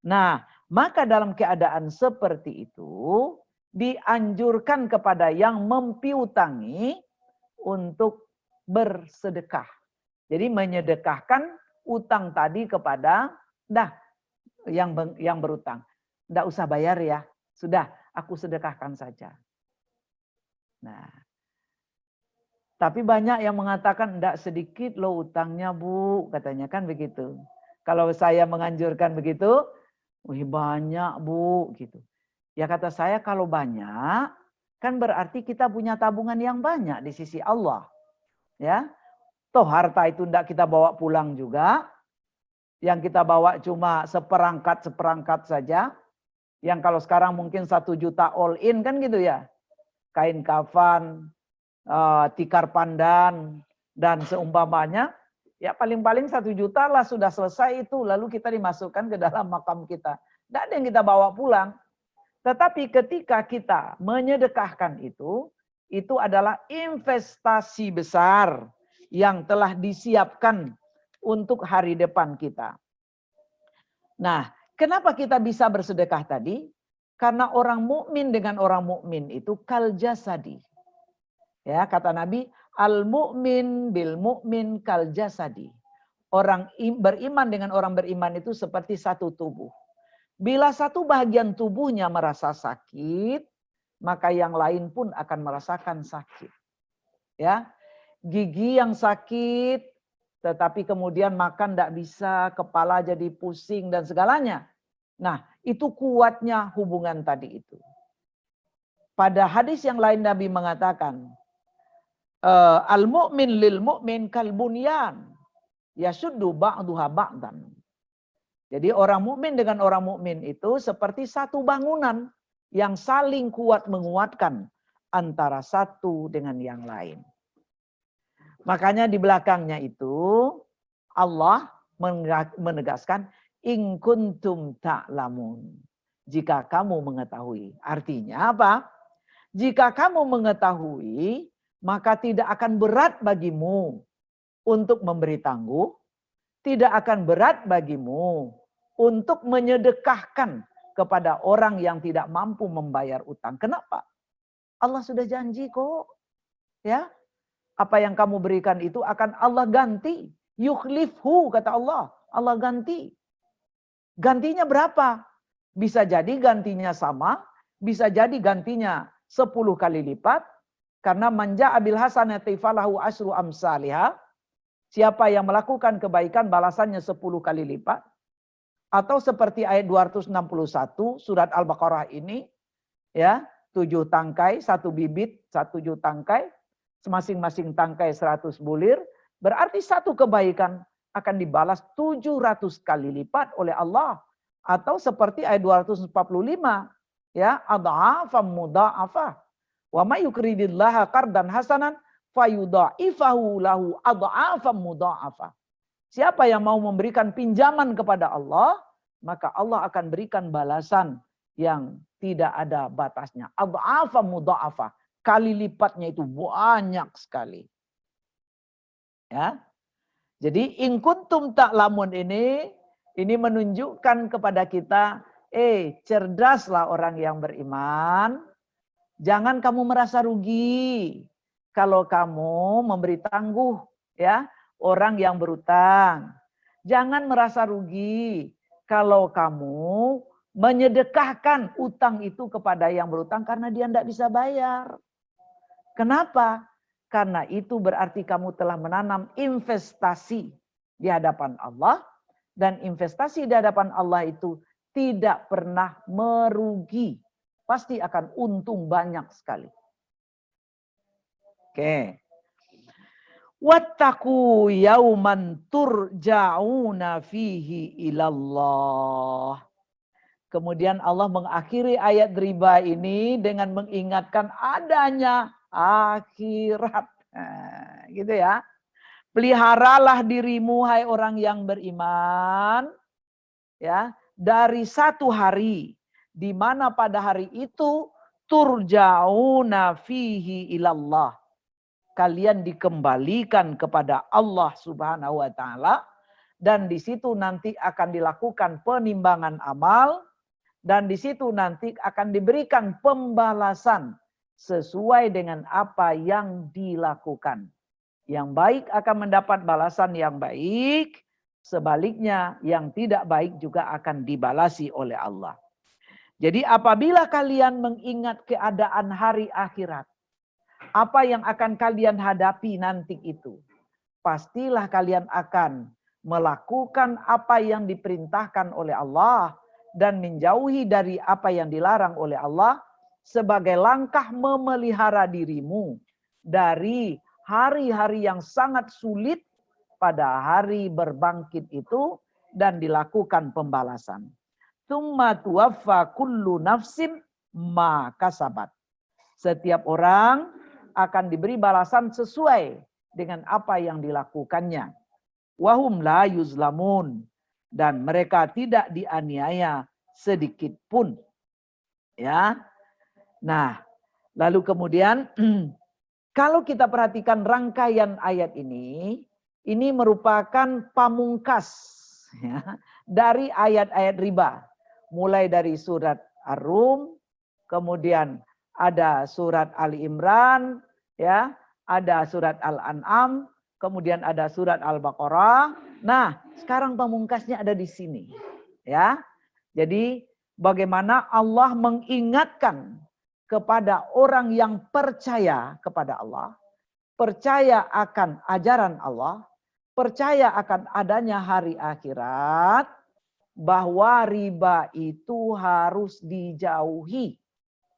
Nah, maka dalam keadaan seperti itu, dianjurkan kepada yang mempiutangi untuk bersedekah. Jadi menyedekahkan utang tadi kepada yang berutang. Tidak usah bayar ya, sudah aku sedekahkan saja. Nah, tapi banyak yang mengatakan enggak sedikit loh utangnya Bu, katanya kan begitu. Kalau saya menganjurkan begitu, wih banyak Bu gitu. Ya kata saya kalau banyak, kan berarti kita punya tabungan yang banyak di sisi Allah. Ya, toh harta itu tidak kita bawa pulang juga. Yang kita bawa cuma seperangkat saja. Yang kalau sekarang mungkin 1 juta all in kan gitu ya. Kain kafan, tikar pandan, dan seumpamanya. Ya paling-paling 1 juta lah sudah selesai itu. Lalu kita dimasukkan ke dalam makam kita. Tidak ada yang kita bawa pulang. Tetapi ketika kita menyedekahkan itu adalah investasi besar yang telah disiapkan untuk hari depan kita. Nah, kenapa kita bisa bersedekah tadi? Karena orang mukmin dengan orang mukmin itu kal jasadi. Ya, kata Nabi, al mukmin bil mukmin kal jasadi. Orang beriman dengan orang beriman itu seperti satu tubuh. Bila satu bagian tubuhnya merasa sakit, maka yang lain pun akan merasakan sakit. Ya, gigi yang sakit, tetapi kemudian makan tidak bisa, kepala jadi pusing dan segalanya. Nah, itu kuatnya hubungan tadi itu. Pada hadis yang lain Nabi mengatakan, al mu'min lil mu'min kal bunyan yasuddu ba'duha ba'dan. Jadi orang mukmin dengan orang mukmin itu seperti satu bangunan yang saling kuat menguatkan antara satu dengan yang lain. Makanya di belakangnya itu Allah menegaskan in kuntum ta'lamun. Jika kamu mengetahui. Artinya apa? Jika kamu mengetahui, maka tidak akan berat bagimu untuk memberi tangguh. Tidak akan berat bagimu untuk menyedekahkan kepada orang yang tidak mampu membayar utang. Kenapa? Allah sudah janji kok. Ya. Apa yang kamu berikan itu akan Allah ganti. Yukhlifhu kata Allah. Allah ganti. Gantinya berapa? Bisa jadi gantinya sama. Bisa jadi gantinya 10 kali lipat. Karena manja abil hasanati falahu asyru amsalihah. Siapa yang melakukan kebaikan balasannya 10 kali lipat. Atau seperti ayat 261 surat Al-Baqarah ini. Ya, 7 tangkai, 1 bibit, 1 tangkai. Masing-masing tangkai 100 bulir. Berarti satu kebaikan akan dibalas 700 kali lipat oleh Allah. Atau seperti ayat 245. Ya, adha'afam mudha'afah. Wa may yukridillaha qardan hasanan fayudha'ifahu lahu adha'afam mudha'afah. Siapa yang mau memberikan pinjaman kepada Allah, maka Allah akan berikan balasan yang tidak ada batasnya. Adha'afam mudha'afah. Kali lipatnya itu banyak sekali. Ya. Jadi in kuntum ta'lamun ini menunjukkan kepada kita, cerdaslah orang yang beriman. Jangan kamu merasa rugi kalau kamu memberi tangguh ya orang yang berutang. Jangan merasa rugi kalau kamu menyedekahkan utang itu kepada yang berutang karena dia tidak bisa bayar. Kenapa? Karena itu berarti kamu telah menanam investasi di hadapan Allah. Dan investasi di hadapan Allah itu tidak pernah merugi. Pasti akan untung banyak sekali. Oke. Wattaqu yauman turja'una fihi ilallah. Kemudian Allah mengakhiri ayat riba ini dengan mengingatkan adanya akhirat. Nah, gitu ya. Peliharalah dirimu hai orang yang beriman ya dari satu hari di mana pada hari itu turja'una fihi ilallah. Kalian dikembalikan kepada Allah Subhanahu wa taala dan di situ nanti akan dilakukan penimbangan amal dan di situ nanti akan diberikan pembalasan sesuai dengan apa yang dilakukan. Yang baik akan mendapat balasan yang baik, sebaliknya yang tidak baik juga akan dibalasi oleh Allah. Jadi apabila kalian mengingat keadaan hari akhirat, apa yang akan kalian hadapi nanti itu, pastilah kalian akan melakukan apa yang diperintahkan oleh Allah dan menjauhi dari apa yang dilarang oleh Allah sebagai langkah memelihara dirimu dari hari-hari yang sangat sulit pada hari berbangkit itu dan dilakukan pembalasan. Tsumma tuwaffa kullu nafsin ma kasabat. Setiap orang akan diberi balasan sesuai dengan apa yang dilakukannya. Wahum la yuzlamun. Dan mereka tidak dianiaya sedikit pun. Ya. Nah, lalu kemudian kalau kita perhatikan rangkaian ayat ini merupakan pamungkas ya, dari ayat-ayat riba. Mulai dari surat Ar-Rum, kemudian ada surat Ali Imran, ya, ada surat Al-An'am, kemudian ada surat Al-Baqarah. Nah, sekarang pamungkasnya ada di sini. Ya. Jadi bagaimana Allah mengingatkan kepada orang yang percaya kepada Allah, percaya akan ajaran Allah, percaya akan adanya hari akhirat, bahwa riba itu harus dijauhi.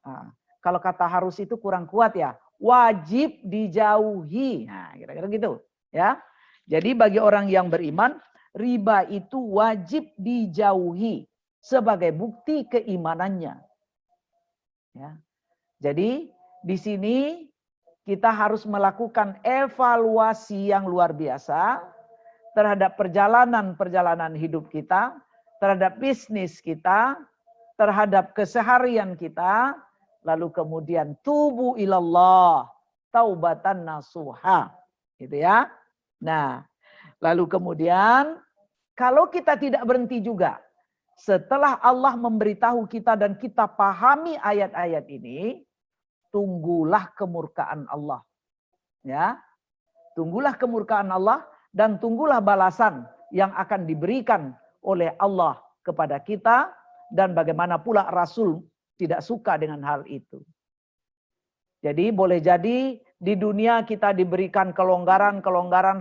Nah, kalau kata harus itu kurang kuat ya, wajib dijauhi. Nah, kira-kira gitu, ya. Jadi bagi orang yang beriman, riba itu wajib dijauhi sebagai bukti keimanannya. Ya. Jadi di sini kita harus melakukan evaluasi yang luar biasa terhadap perjalanan hidup kita, terhadap bisnis kita, terhadap keseharian kita, lalu kemudian tubu ilallah, taubatan nasuha. Gitu ya. Nah, lalu kemudian kalau kita tidak berhenti juga, setelah Allah memberitahu kita dan kita pahami ayat-ayat ini, tunggulah kemurkaan Allah. Ya. Tunggulah kemurkaan Allah dan tunggulah balasan yang akan diberikan oleh Allah kepada kita, dan bagaimana pula Rasul tidak suka dengan hal itu. Jadi boleh jadi di dunia kita diberikan kelonggaran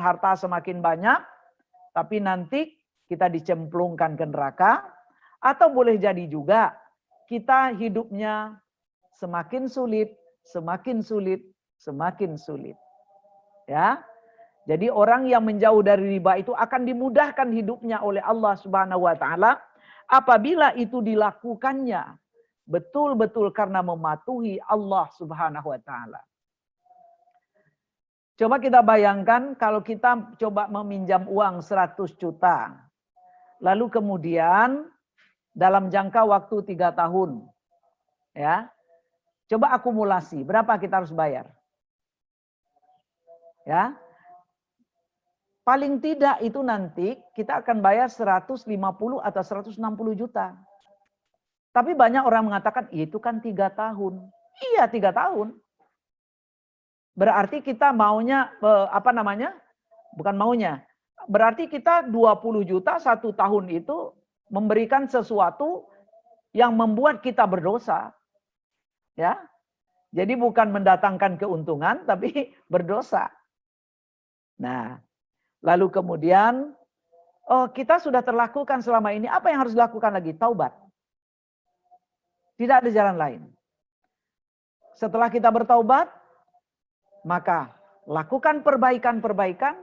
harta semakin banyak, tapi nanti kita dicemplungkan ke neraka, atau boleh jadi juga kita hidupnya semakin sulit, semakin sulit, semakin sulit. Ya. Jadi orang yang menjauh dari riba itu akan dimudahkan hidupnya oleh Allah Subhanahu wa taala apabila itu dilakukannya betul-betul karena mematuhi Allah Subhanahu wa taala. Coba kita bayangkan kalau kita coba meminjam uang 100 juta. Lalu kemudian dalam jangka waktu 3 tahun. Ya. Coba akumulasi, berapa kita harus bayar? Ya. Paling tidak itu nanti kita akan bayar 150 atau 160 juta. Tapi banyak orang mengatakan, itu kan 3 tahun. Iya 3 tahun. Berarti kita maunya, bukan maunya. Berarti kita 20 juta 1 tahun itu memberikan sesuatu yang membuat kita berdosa. Ya. Jadi bukan mendatangkan keuntungan, tapi berdosa. Nah, lalu kemudian, kita sudah terlakukan selama ini, apa yang harus dilakukan lagi? Taubat. Tidak ada jalan lain. Setelah kita bertaubat, maka lakukan perbaikan-perbaikan,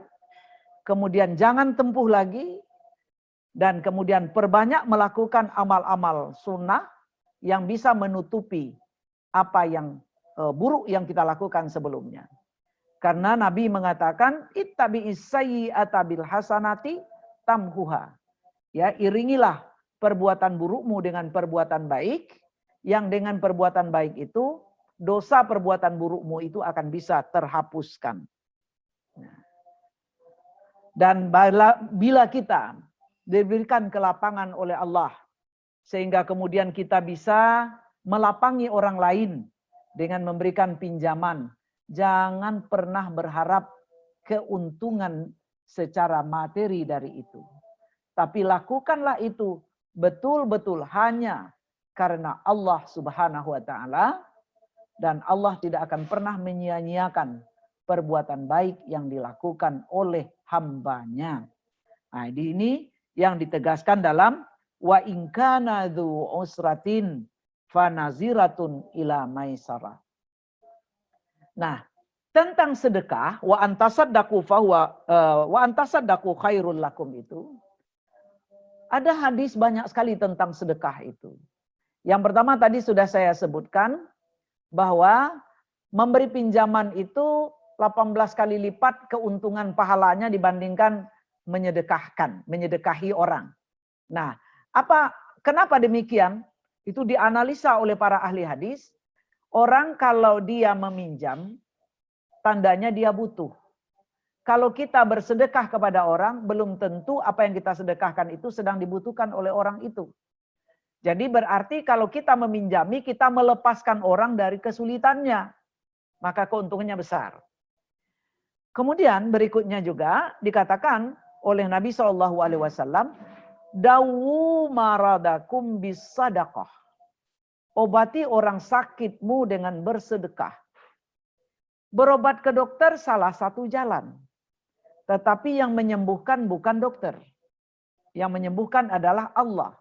kemudian jangan tempuh lagi, dan kemudian perbanyak melakukan amal-amal sunnah yang bisa menutupi apa yang buruk yang kita lakukan sebelumnya. Karena Nabi mengatakan, ittabi'is sayyi'ata bil hasanati tamhuha. Ya, iringilah perbuatan burukmu dengan perbuatan baik, yang dengan perbuatan baik itu dosa perbuatan burukmu itu akan bisa terhapuskan. Dan bila kita diberikan kelapangan oleh Allah, sehingga kemudian kita bisa melapangi orang lain dengan memberikan pinjaman, jangan pernah berharap keuntungan secara materi dari itu. Tapi lakukanlah itu betul-betul hanya karena Allah Subhanahu wa taala, dan Allah tidak akan pernah menyia-nyiakan perbuatan baik yang dilakukan oleh hambanya. Nah, ini yang ditegaskan dalam wa in kana dzu usratin, fanaziratun ila maisarah. Nah, tentang sedekah wa antasaddaqu khairul lakum itu ada hadis banyak sekali tentang sedekah itu. Yang pertama tadi sudah saya sebutkan bahwa memberi pinjaman itu 18 kali lipat keuntungan pahalanya dibandingkan menyedekahi orang. Nah, kenapa demikian? Itu dianalisa oleh para ahli hadis. Orang kalau dia meminjam, tandanya dia butuh. Kalau kita bersedekah kepada orang, belum tentu apa yang kita sedekahkan itu sedang dibutuhkan oleh orang itu. Jadi berarti kalau kita meminjami, kita melepaskan orang dari kesulitannya. Maka keuntungannya besar. Kemudian berikutnya juga dikatakan oleh Nabi SAW, dawu maradakum bisadaqah. Obati orang sakitmu dengan bersedekah. Berobat ke dokter salah satu jalan. Tetapi yang menyembuhkan bukan dokter. Yang menyembuhkan adalah Allah.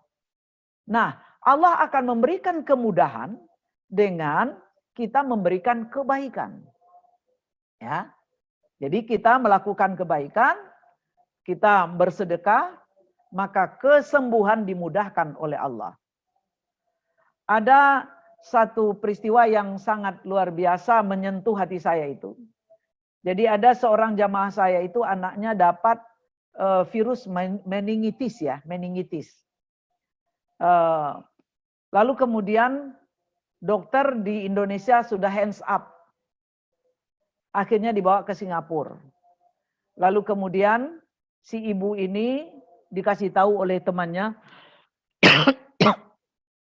Nah, Allah akan memberikan kemudahan dengan kita memberikan kebaikan. Ya. Jadi kita melakukan kebaikan, kita bersedekah, maka kesembuhan dimudahkan oleh Allah. Ada satu peristiwa yang sangat luar biasa menyentuh hati saya itu. Jadi ada seorang jamaah saya itu anaknya dapat virus meningitis ya, meningitis. Lalu kemudian dokter di Indonesia sudah hands up. Akhirnya dibawa ke Singapura. Lalu kemudian si ibu ini dikasih tahu oleh temannya,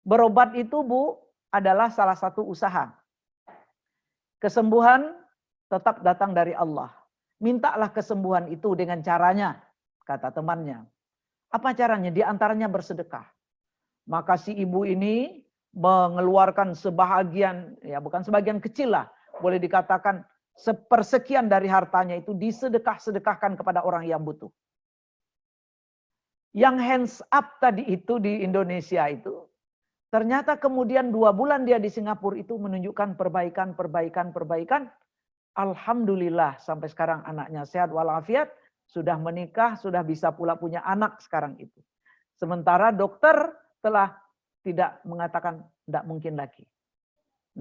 berobat itu Bu adalah salah satu usaha. Kesembuhan tetap datang dari Allah. Mintalah kesembuhan itu dengan caranya, kata temannya. Apa caranya? Di antaranya bersedekah. Maka si ibu ini mengeluarkan sebahagian, ya bukan sebagian kecil lah, boleh dikatakan sepersekian dari hartanya itu disedekahkan kepada orang yang butuh. Yang hands up tadi itu di Indonesia itu, ternyata kemudian 2 bulan dia di Singapura itu menunjukkan perbaikan. Alhamdulillah sampai sekarang anaknya sehat walafiat, sudah menikah, sudah bisa pula punya anak sekarang itu. Sementara dokter telah tidak mengatakan tidak mungkin lagi.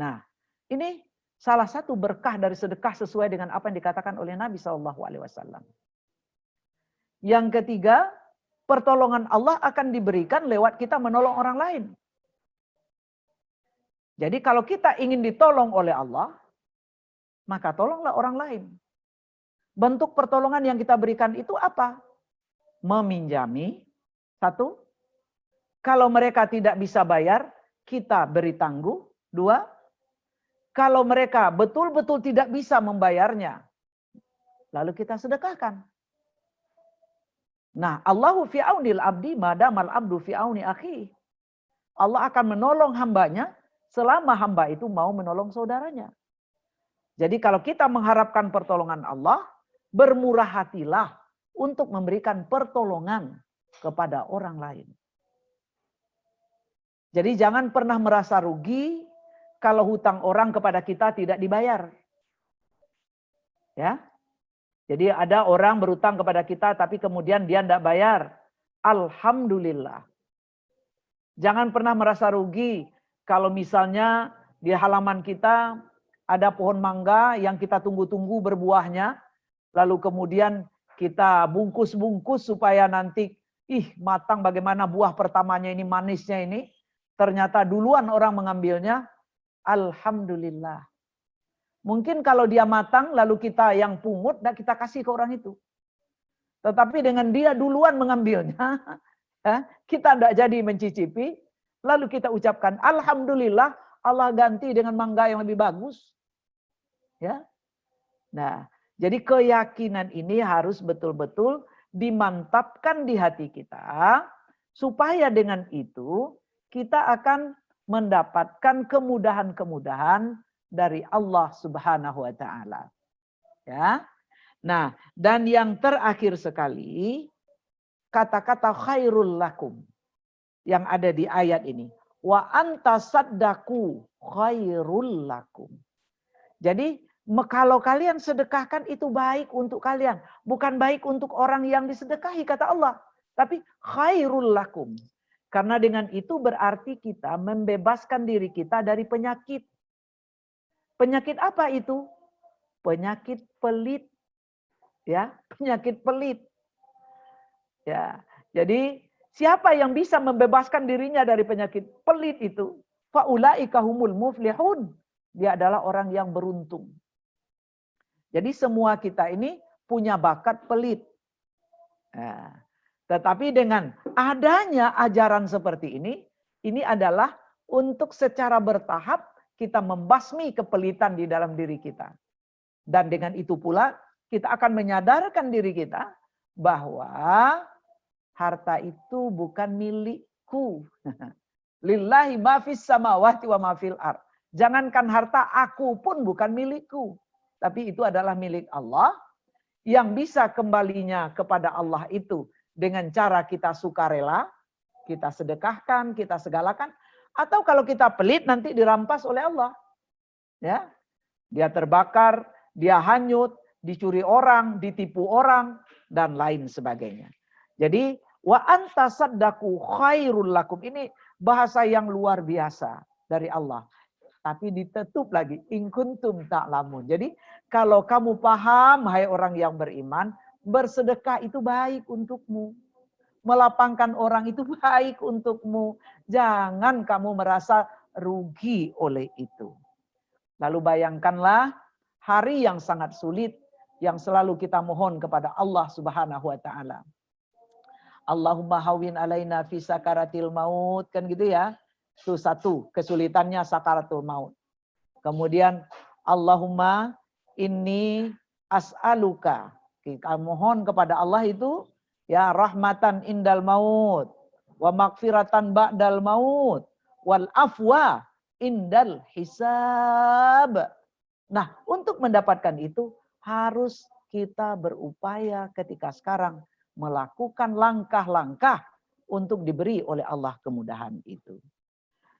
Nah, ini salah satu berkah dari sedekah sesuai dengan apa yang dikatakan oleh Nabi SAW. Yang ketiga, pertolongan Allah akan diberikan lewat kita menolong orang lain. Jadi kalau kita ingin ditolong oleh Allah, maka tolonglah orang lain. Bentuk pertolongan yang kita berikan itu apa? Meminjami. 1. Kalau mereka tidak bisa bayar, kita beri tangguh. 2. Kalau mereka betul-betul tidak bisa membayarnya, lalu kita sedekahkan. Nah, Allahu fi aunil abdi madamal abdu fi auni akhi. Allah akan menolong hambanya selama hamba itu mau menolong saudaranya. Jadi kalau kita mengharapkan pertolongan Allah, bermurah hatilah untuk memberikan pertolongan kepada orang lain. Jadi jangan pernah merasa rugi kalau hutang orang kepada kita tidak dibayar. Ya. Jadi ada orang berutang kepada kita tapi kemudian dia tidak bayar. Alhamdulillah. Jangan pernah merasa rugi kalau misalnya di halaman kita ada pohon mangga yang kita tunggu-tunggu berbuahnya. Lalu kemudian kita bungkus-bungkus supaya nanti matang bagaimana buah pertamanya ini manisnya ini. Ternyata duluan orang mengambilnya. Alhamdulillah. Mungkin kalau dia matang lalu kita yang pungut dan kita kasih ke orang itu. Tetapi dengan dia duluan mengambilnya, kita tidak jadi mencicipi. Lalu kita ucapkan Alhamdulillah Allah ganti dengan mangga yang lebih bagus. Ya. Nah, jadi keyakinan ini harus betul-betul dimantapkan di hati kita supaya dengan itu kita akan mendapatkan kemudahan-kemudahan dari Allah Subhanahu wa taala. Ya. Nah, dan yang terakhir sekali kata-kata khairul lakum yang ada di ayat ini. wa anta saddaku khairul lakum. Jadi kalau kalian sedekahkan itu baik untuk kalian. Bukan baik untuk orang yang disedekahi kata Allah. Tapi khairul lakum. Karena dengan itu berarti kita membebaskan diri kita dari penyakit. Penyakit apa itu? Penyakit pelit. Ya, penyakit pelit. Ya. Jadi siapa yang bisa membebaskan dirinya dari penyakit pelit itu? Faulaika humul muflihun. Dia adalah orang yang beruntung. Jadi semua kita ini punya bakat pelit. Nah, tetapi dengan adanya ajaran seperti ini adalah untuk secara bertahap kita membasmi kepelitan di dalam diri kita. Dan dengan itu pula kita akan menyadarkan diri kita bahwa harta itu bukan milikku. Lillahi ma fis samawati wa ma fil ardh. Jangankan harta, aku pun bukan milikku. Tapi itu adalah milik Allah. Yang bisa kembalinya kepada Allah itu dengan cara kita sukarela, kita sedekahkan, kita segalakan. Atau kalau kita pelit nanti dirampas oleh Allah. Ya, dia terbakar, dia hanyut, dicuri orang, ditipu orang, dan lain sebagainya. Jadi, wa anta saddaku khairul lakum. Ini bahasa yang luar biasa dari Allah. Tapi ditutup lagi, in kuntum ta'lamun. Jadi kalau kamu paham, hai orang yang beriman, bersedekah itu baik untukmu. Melapangkan orang itu baik untukmu. Jangan kamu merasa rugi oleh itu. Lalu bayangkanlah hari yang sangat sulit yang selalu kita mohon kepada Allah Subhanahu wa taala. Allahumma hawin alaina fi sakaratil maut, kan gitu ya. Itu satu, kesulitannya sakaratul maut. Kemudian Allahumma inni as'aluka. Kita mohon kepada Allah itu ya rahmatan indal maut wa magfiratan ba'dal maut wal afwa indal hisab. Nah, untuk mendapatkan itu harus kita berupaya ketika sekarang melakukan langkah-langkah untuk diberi oleh Allah kemudahan itu.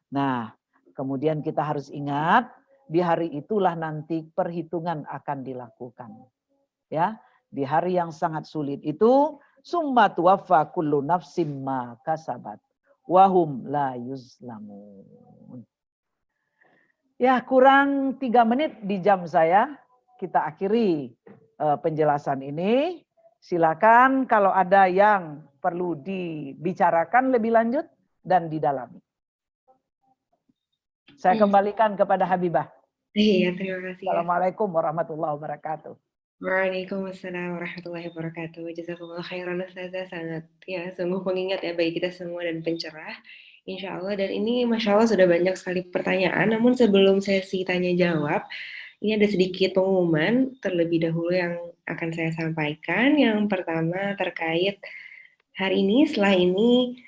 Nah, kemudian kita harus ingat di hari itulah nanti perhitungan akan dilakukan. Ya, di hari yang sangat sulit itu summa tuwaffa kullu nafsim ma kasabat wa hum la yuzlamun. Ya, kurang 3 menit di jam saya. Kita akhiri penjelasan ini. Silakan kalau ada yang perlu dibicarakan lebih lanjut dan didalami. Saya kembalikan kepada Habibah. Iya, terima kasih. Assalamualaikum warahmatullahi wabarakatuh. Waalaikumsalam warahmatullahi wabarakatuh. Jazakumullah khairan Ustazah, sangat ya sungguh pengingat ya bagi kita semua dan pencerah. Insya Allah, dan ini Masya Allah sudah banyak sekali pertanyaan, namun sebelum sesi tanya jawab, ini ada sedikit pengumuman terlebih dahulu yang akan saya sampaikan. Yang pertama terkait hari ini, setelah ini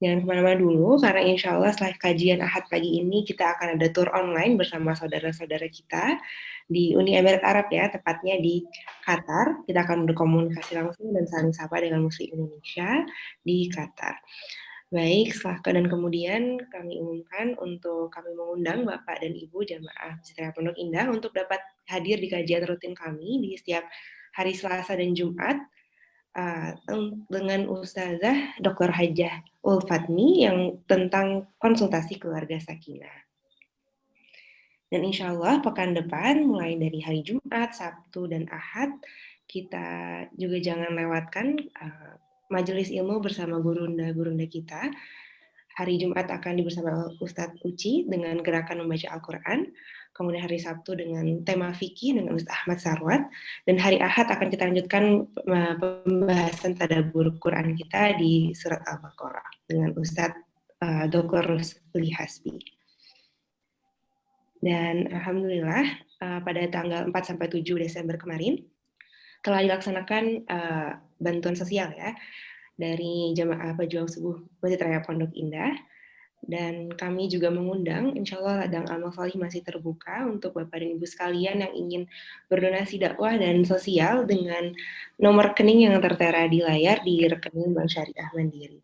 jangan kemana-mana dulu, karena insya Allah setelah kajian Ahad pagi ini kita akan ada tour online bersama saudara-saudara kita di Uni Emirat Arab ya, tepatnya di Qatar. Kita akan berkomunikasi langsung dan saling sapa dengan Muslim Indonesia di Qatar. Baik, setelah dan kemudian kami umumkan untuk kami mengundang Bapak dan Ibu Jamaah Setia Pondok Indah untuk dapat hadir di kajian rutin kami di setiap hari Selasa dan Jumat dengan Ustazah Dr. Hajah Ulfatmi yang tentang konsultasi keluarga sakinah. Dan insya Allah pekan depan mulai dari hari Jumat, Sabtu, dan Ahad kita juga jangan lewatkan majelis ilmu bersama gurunda-gurunda kita. Hari Jumat akan bersama Ustadz Uci dengan gerakan membaca Al-Quran. Kemudian hari Sabtu dengan tema fikih dengan Ustadz Ahmad Sarwat. Dan hari Ahad akan kita lanjutkan pembahasan tadabbur Quran kita di surat Al-Baqarah dengan Ustadz Dr. Rusli Hasbi. Dan Alhamdulillah pada tanggal 4-7 Desember kemarin telah dilaksanakan bantuan sosial ya dari Jamaah Pejuang Subuh Masjid Raya Pondok Indah. Dan kami juga mengundang, insya Allah ladang amal salih masih terbuka untuk Bapak dan Ibu sekalian yang ingin berdonasi dakwah dan sosial dengan nomor rekening yang tertera di layar di rekening Bank Syariah Mandiri.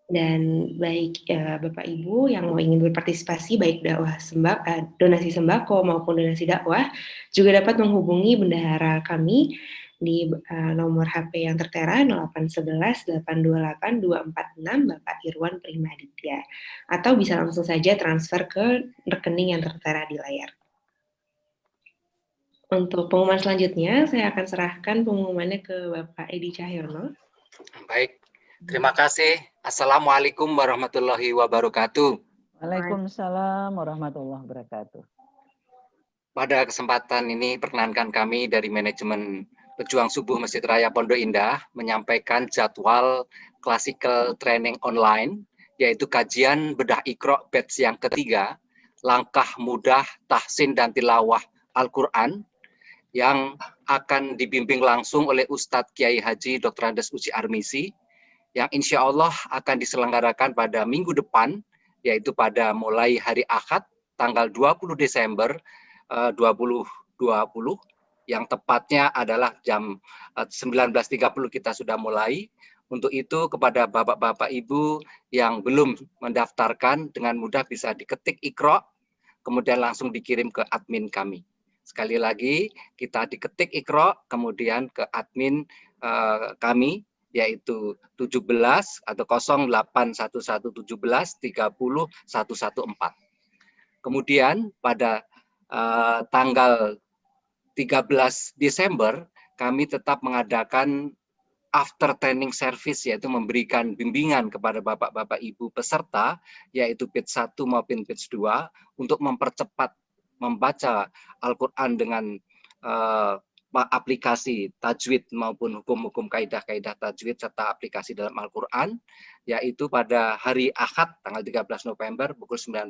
Dan baik Bapak Ibu yang ingin berpartisipasi baik donasi sembako maupun donasi dakwah juga dapat menghubungi bendahara kami di nomor HP yang tertera 0811 828 246 Bapak Irwan Primaditya, atau bisa langsung saja transfer ke rekening yang tertera di layar. Untuk pengumuman selanjutnya, saya akan serahkan pengumumannya ke Bapak Edi Cahyono. Baik, terima kasih. Assalamualaikum warahmatullahi wabarakatuh. Waalaikumsalam warahmatullahi wabarakatuh. Pada kesempatan ini, perkenankan kami dari manajemen Pejuang Subuh Masjid Raya Pondok Indah menyampaikan jadwal classical training online, yaitu kajian bedah Iqra batch yang ketiga, langkah mudah tahsin dan tilawah Al-Quran, yang akan dibimbing langsung oleh Ustadz Kiai Haji Dr. Andes Uci Armisi, yang insya Allah akan diselenggarakan pada minggu depan, yaitu pada mulai hari Ahad, tanggal 20 Desember 2020, yang tepatnya adalah jam 19.30 kita sudah mulai. Untuk itu kepada Bapak-Bapak Ibu yang belum mendaftarkan, dengan mudah bisa diketik Iqra, kemudian langsung dikirim ke admin kami. Sekali lagi, kita diketik Iqra, kemudian ke admin kami, yaitu 17 atau 081117300114. Kemudian pada tanggal 13 Desember, kami tetap mengadakan after training service, yaitu memberikan bimbingan kepada Bapak-Bapak Ibu peserta, yaitu batch 1 maupun batch 2, untuk mempercepat membaca Al-Quran dengan aplikasi tajwid maupun hukum-hukum kaidah-kaidah tajwid serta aplikasi dalam Al-Quran, yaitu pada hari Ahad tanggal 13 November pukul 19.30.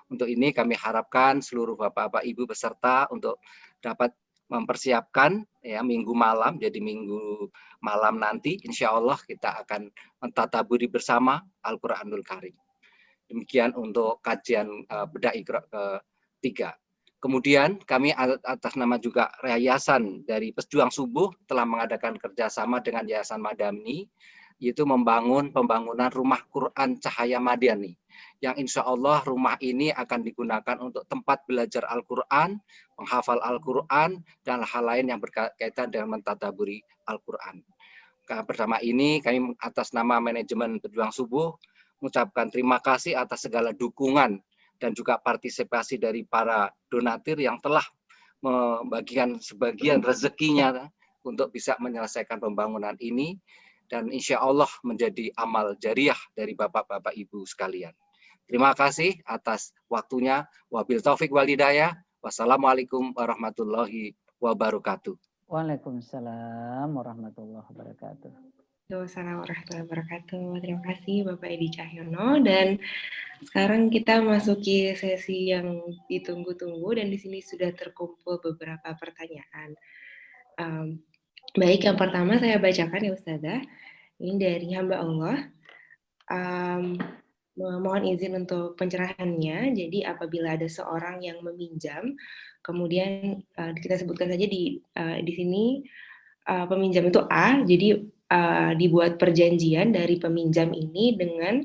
Untuk ini kami harapkan seluruh Bapak-Bapak Ibu peserta untuk dapat mempersiapkan ya minggu malam, jadi minggu malam nanti insya Allah kita akan mentadaburi bersama Al-Quranul Karim. Demikian untuk kajian bedah Iqra ketiga. Kemudian kami atas nama juga Yayasan dari Pejuang Subuh telah mengadakan kerjasama dengan Yayasan Madani, yaitu pembangunan rumah Quran Cahaya Madani, yang insya Allah rumah ini akan digunakan untuk tempat belajar Al-Quran, menghafal Al-Quran, dan hal lain yang berkaitan dengan mentadaburi Al-Quran. Bersama ini kami atas nama manajemen Pejuang Subuh mengucapkan terima kasih atas segala dukungan dan juga partisipasi dari para donatur yang telah membagikan sebagian rezekinya untuk bisa menyelesaikan pembangunan ini, dan insya Allah menjadi amal jariah dari Bapak-Bapak Ibu sekalian. Terima kasih atas waktunya. Wabil taufik wal hidayah. Wassalamualaikum warahmatullahi wabarakatuh. Waalaikumsalam warahmatullahi wabarakatuh. Wassalamualaikum warahmatullahi wabarakatuh. Terima kasih Bapak Edi Cahyono. Dan sekarang kita masuki sesi yang ditunggu-tunggu, dan di sini sudah terkumpul beberapa pertanyaan. Baik, yang pertama saya bacakan ya Ustazah. Ini dari hamba Allah. Mohon izin untuk pencerahannya. Jadi apabila ada seorang yang meminjam, kemudian kita sebutkan saja di sini peminjam itu A, jadi dibuat perjanjian dari peminjam ini dengan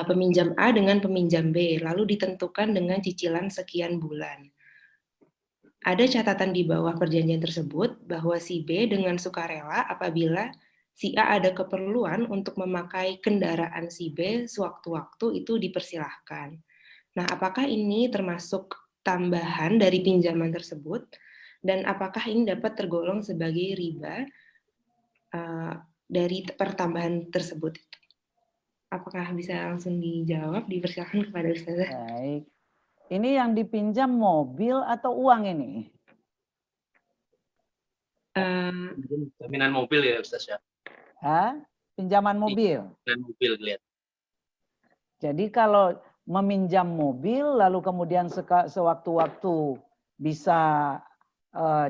peminjam A dengan peminjam B, lalu ditentukan dengan cicilan sekian bulan. Ada catatan di bawah perjanjian tersebut bahwa si B dengan sukarela apabila si A ada keperluan untuk memakai kendaraan si B sewaktu-waktu itu dipersilahkan. Nah, apakah ini termasuk tambahan dari pinjaman tersebut? Dan apakah ini dapat tergolong sebagai riba dari pertambahan tersebut? Apakah bisa langsung dijawab? Dipersilakan kepada Ustazah. Baik. Ini yang dipinjam mobil atau uang ini? Jaminan mobil ya Ustaz ya. Pinjaman mobil. Pinjaman mobil lihat. Jadi kalau meminjam mobil lalu kemudian sewaktu-waktu bisa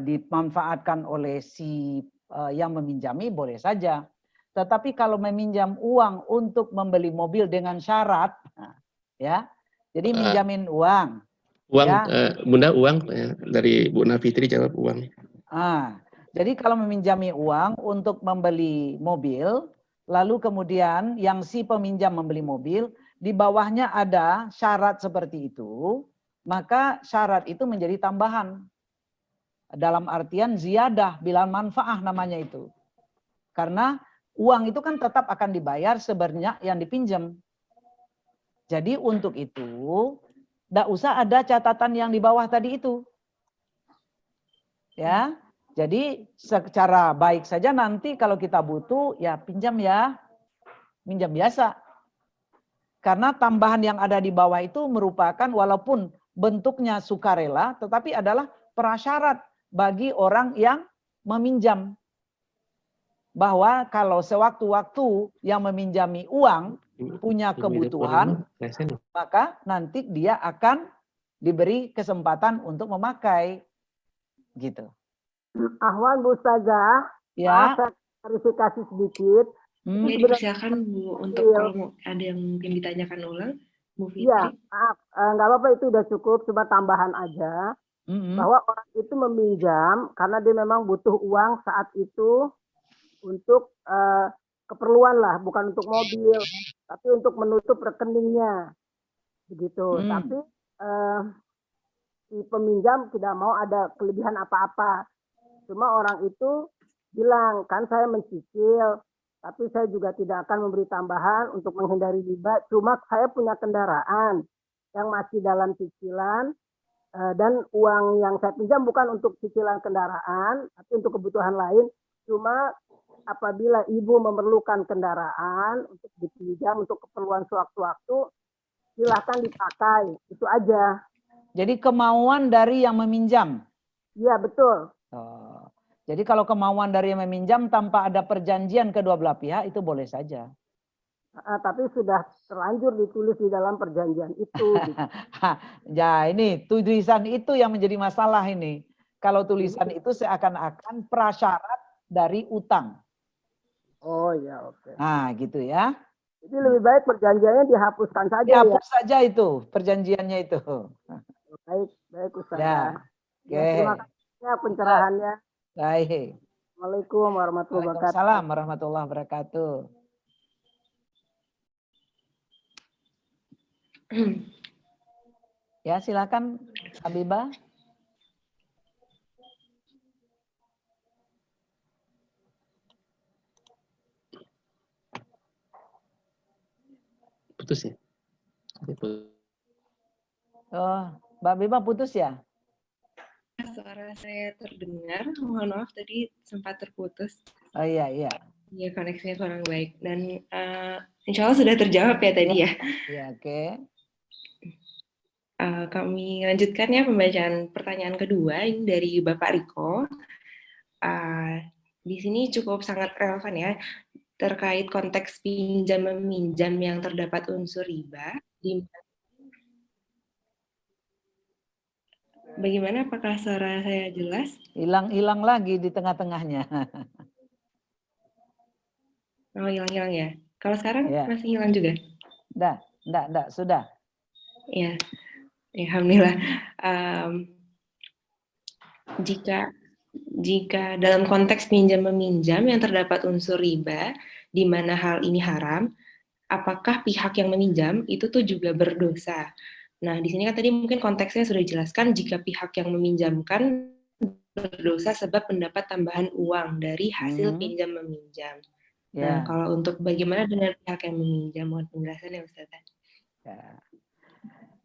dimanfaatkan oleh si yang meminjami, boleh saja. Tetapi kalau meminjam uang untuk membeli mobil dengan syarat, ya, jadi minjamin uang. Uang, ya. Bunda uang dari Bu Nafitri jawab uang. Jadi kalau meminjami uang untuk membeli mobil, lalu kemudian yang si peminjam membeli mobil, di bawahnya ada syarat seperti itu, maka syarat itu menjadi tambahan. Dalam artian ziyadah, bilal manfaah namanya itu. Karena uang itu kan tetap akan dibayar sebanyak yang dipinjam. Jadi untuk itu, tidak usah ada catatan yang di bawah tadi itu. Ya, jadi secara baik saja nanti kalau kita butuh ya pinjam ya, pinjam biasa. Karena tambahan yang ada di bawah itu merupakan walaupun bentuknya sukarela, tetapi adalah prasyarat bagi orang yang meminjam. Bahwa kalau sewaktu-waktu yang meminjami uang punya kebutuhan, maka nanti dia akan diberi kesempatan untuk memakai. Gitu. Ahwan Bu Ustazah, ya. saya klarifikasi sedikit. Ya, dipersilakan Bu untuk kalau ada yang mungkin ditanyakan ulang, Bu Fitri. Iya, maaf, nggak apa-apa, itu udah cukup, cuma tambahan aja. Bahwa orang itu meminjam karena dia memang butuh uang saat itu untuk keperluan lah, bukan untuk mobil, tapi untuk menutup rekeningnya. Begitu. Tapi si peminjam tidak mau ada kelebihan apa-apa. Cuma orang itu bilang, kan saya mencicil, tapi saya juga tidak akan memberi tambahan untuk menghindari riba. Cuma saya punya kendaraan yang masih dalam cicilan, dan uang yang saya pinjam bukan untuk cicilan kendaraan, tapi untuk kebutuhan lain. Cuma apabila ibu memerlukan kendaraan untuk dipinjam untuk keperluan sewaktu-waktu, silahkan dipakai. Itu aja. Jadi kemauan dari yang meminjam. Iya, betul. Jadi kalau kemauan dari yang meminjam tanpa ada perjanjian kedua belah pihak itu boleh saja. Tapi sudah terlanjur ditulis di dalam perjanjian itu. Gitu. Ya ini tulisan itu yang menjadi masalah ini. Kalau tulisan itu seakan-akan prasyarat dari utang. Oh ya, oke. Nah gitu ya. Jadi lebih baik perjanjiannya dihapuskan saja. Dihapus saja itu perjanjiannya itu. Baik Ustaz. Ya. Ya, terima kasih pencerahannya. Baik. Assalamualaikum warahmatullahi wabarakatuh. Waalaikumsalam warahmatullahi wabarakatuh. Ya silakan Habibah. Putus ya? Oh, Mbak Bima putus ya? Suara saya terdengar, mohon maaf tadi sempat terputus. Oh iya. Ya, koneksinya kurang baik. Dan insya Allah sudah terjawab ya tadi ya. Iya, oke. Kami lanjutkan ya pembacaan pertanyaan kedua ini dari Bapak Riko. Di sini cukup sangat relevan ya, terkait konteks pinjam meminjam yang terdapat unsur riba. Bagaimana, apakah suara saya jelas? Hilang lagi di tengah-tengahnya. Oh, hilang ya. Kalau sekarang masih hilang juga? Enggak, sudah. Ya, alhamdulillah. Jika dalam konteks pinjam meminjam yang terdapat unsur riba, di mana hal ini haram, apakah pihak yang meminjam itu tuh juga berdosa? Nah, di sini kan tadi mungkin konteksnya sudah dijelaskan, jika pihak yang meminjamkan berdosa sebab mendapat tambahan uang dari hasil pinjam meminjam. Nah, kalau untuk bagaimana dengan pihak yang meminjam, mohon penjelasannya Ustaz. Ya.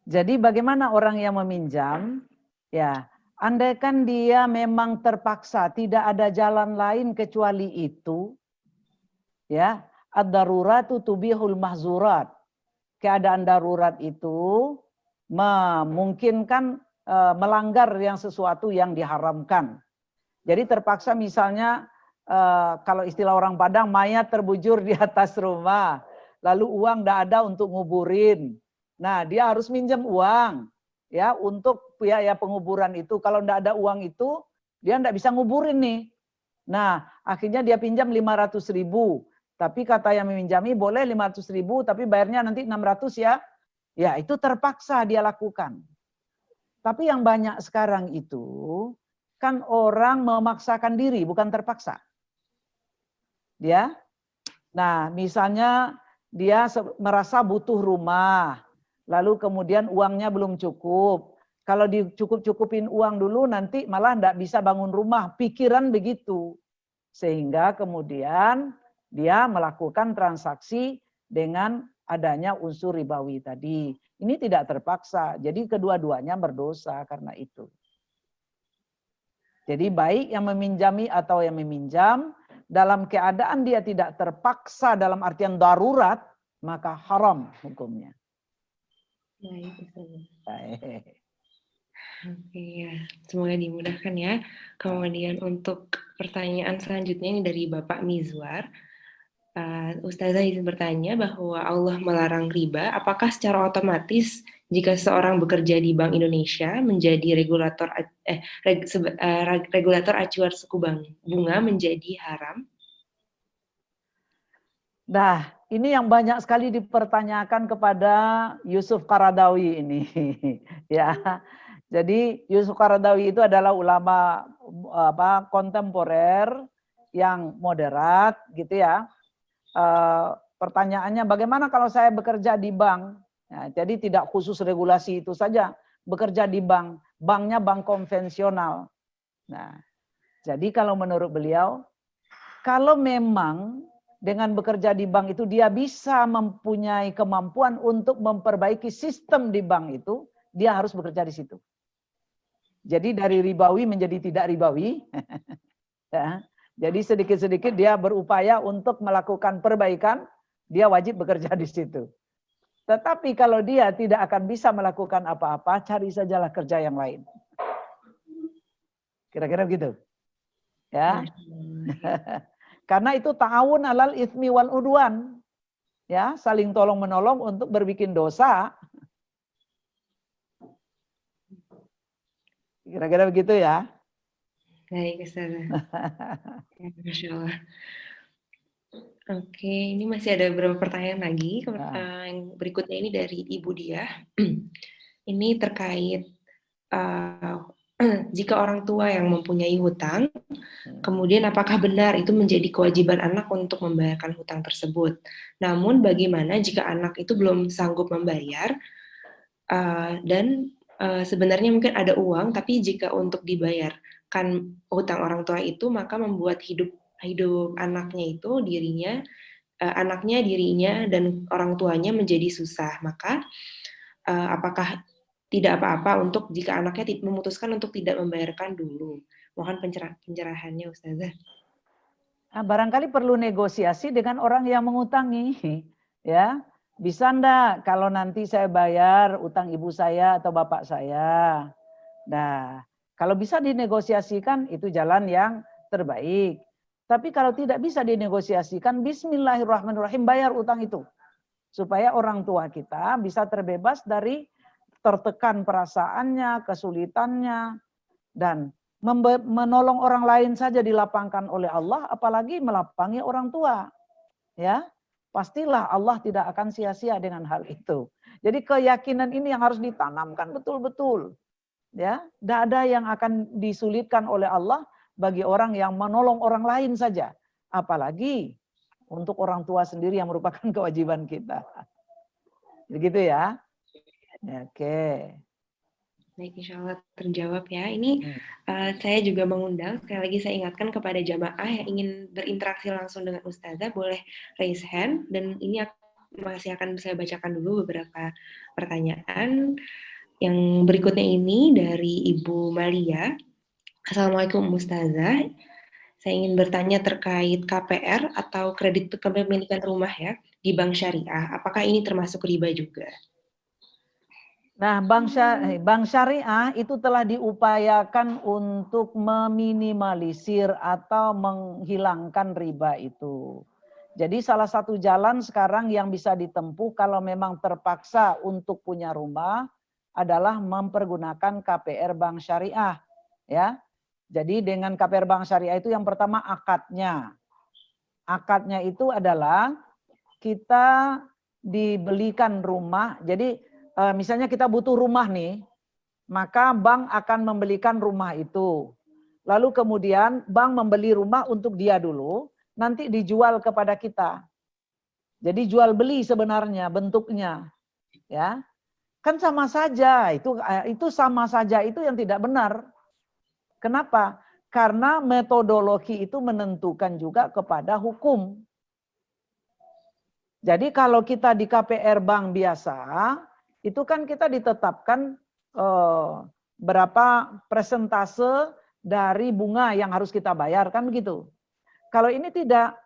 Jadi bagaimana orang yang meminjam? Ya, andaikan dia memang terpaksa, tidak ada jalan lain kecuali itu, ya, ad-daruratu tubihul mahzurat. Keadaan darurat itu memungkinkan melanggar yang sesuatu yang diharamkan. Jadi terpaksa misalnya kalau istilah orang Padang, mayat terbujur di atas rumah, lalu uang tidak ada untuk nguburin. Nah, dia harus minjem uang ya untuk biaya penguburan itu. Kalau tidak ada uang itu, dia tidak bisa nguburin nih. Nah, akhirnya dia pinjam 500.000. Tapi kata yang meminjami boleh 500.000, tapi bayarnya nanti 600 ya. Ya, itu terpaksa dia lakukan. Tapi yang banyak sekarang itu kan orang memaksakan diri, bukan terpaksa. Ya. Nah, misalnya dia merasa butuh rumah, lalu kemudian uangnya belum cukup. Kalau dicukup-cukupin uang dulu nanti malah enggak bisa bangun rumah, pikiran begitu. Sehingga kemudian dia melakukan transaksi dengan adanya unsur ribawi tadi. Ini tidak terpaksa, jadi kedua-duanya berdosa karena itu. Jadi baik yang meminjami atau yang meminjam, dalam keadaan dia tidak terpaksa dalam artian darurat, maka haram hukumnya. Baik. Oke ya, semoga dimudahkan ya. Kemudian untuk pertanyaan selanjutnya ini dari Bapak Mizwar. Ustazah izin bertanya bahwa Allah melarang riba, apakah secara otomatis jika seorang bekerja di Bank Indonesia menjadi regulator acuan suku bunga menjadi haram? Nah, ini yang banyak sekali dipertanyakan kepada Yusuf Qaradawi ini. Ya, jadi Yusuf Qaradawi itu adalah ulama kontemporer yang moderat, gitu ya. Pertanyaannya, bagaimana kalau saya bekerja di bank? Nah, jadi tidak khusus regulasi itu saja, bekerja di bank, banknya bank konvensional. Nah, jadi kalau menurut beliau, kalau memang dengan bekerja di bank itu dia bisa mempunyai kemampuan untuk memperbaiki sistem di bank itu, dia harus bekerja di situ. Jadi dari ribawi menjadi tidak ribawi. Ya. Jadi sedikit-sedikit dia berupaya untuk melakukan perbaikan, dia wajib bekerja di situ. Tetapi kalau dia tidak akan bisa melakukan apa-apa, cari sajalah kerja yang lain. Kira-kira begitu. Ya. Karena itu ta'awun alal itsmi wal udwan. Ya, saling tolong menolong untuk berbikin dosa. Kira-kira begitu ya. Baik, Ustazah. Masya Allah. Oke, ini masih ada beberapa pertanyaan lagi. Yang berikutnya ini dari Ibu Diah. Ini terkait jika orang tua yang mempunyai hutang, kemudian apakah benar itu menjadi kewajiban anak untuk membayarkan hutang tersebut? Namun bagaimana jika anak itu belum sanggup membayar dan sebenarnya mungkin ada uang, tapi jika untuk dibayarkan hutang orang tua itu, maka membuat hidup anaknya itu dirinya dan orang tuanya menjadi susah. Maka apakah tidak apa-apa untuk jika anaknya memutuskan untuk tidak membayarkan dulu? Mohon pencerahannya, Ustazah. Nah, barangkali perlu negosiasi dengan orang yang mengutangi, ya. Bisa enggak kalau nanti saya bayar utang ibu saya atau bapak saya? Nah, kalau bisa dinegosiasikan itu jalan yang terbaik. Tapi kalau tidak bisa dinegosiasikan, bismillahirrahmanirrahim, bayar utang itu. Supaya orang tua kita bisa terbebas dari tertekan perasaannya, kesulitannya, dan menolong orang lain saja dilapangkan oleh Allah, apalagi melapangi orang tua. Ya, pastilah Allah tidak akan sia-sia dengan hal itu. Jadi keyakinan ini yang harus ditanamkan betul-betul. Ya, tidak ada yang akan disulitkan oleh Allah bagi orang yang menolong orang lain saja, apalagi untuk orang tua sendiri yang merupakan kewajiban kita. Begitu ya. Oke. Baik, insya Allah terjawab ya. Ini saya juga mengundang, sekali lagi saya ingatkan kepada jamaah yang ingin berinteraksi langsung dengan Ustazah, boleh raise hand, dan ini masih akan saya bacakan dulu beberapa pertanyaan. Yang berikutnya ini dari Ibu Malia. Assalamualaikum Ustazah. Saya ingin bertanya terkait KPR atau kredit kepemilikan rumah ya di bank syariah. Apakah ini termasuk riba juga? Nah, bank syariah itu telah diupayakan untuk meminimalisir atau menghilangkan riba itu. Jadi salah satu jalan sekarang yang bisa ditempuh kalau memang terpaksa untuk punya rumah adalah mempergunakan KPR bank syariah, ya. Jadi dengan KPR bank syariah itu yang pertama akadnya. Akadnya itu adalah kita dibelikan rumah. Jadi misalnya kita butuh rumah nih, maka bank akan membelikan rumah itu. Lalu kemudian bank membeli rumah untuk dia dulu, nanti dijual kepada kita. Jadi jual beli sebenarnya bentuknya, ya. Kan sama saja, itu sama saja itu yang tidak benar. Kenapa? Karena metodologi itu menentukan juga kepada hukum. Jadi kalau kita di KPR bank biasa, itu kan kita ditetapkan berapa persentase dari bunga yang harus kita bayar, kan begitu. Kalau ini tidak.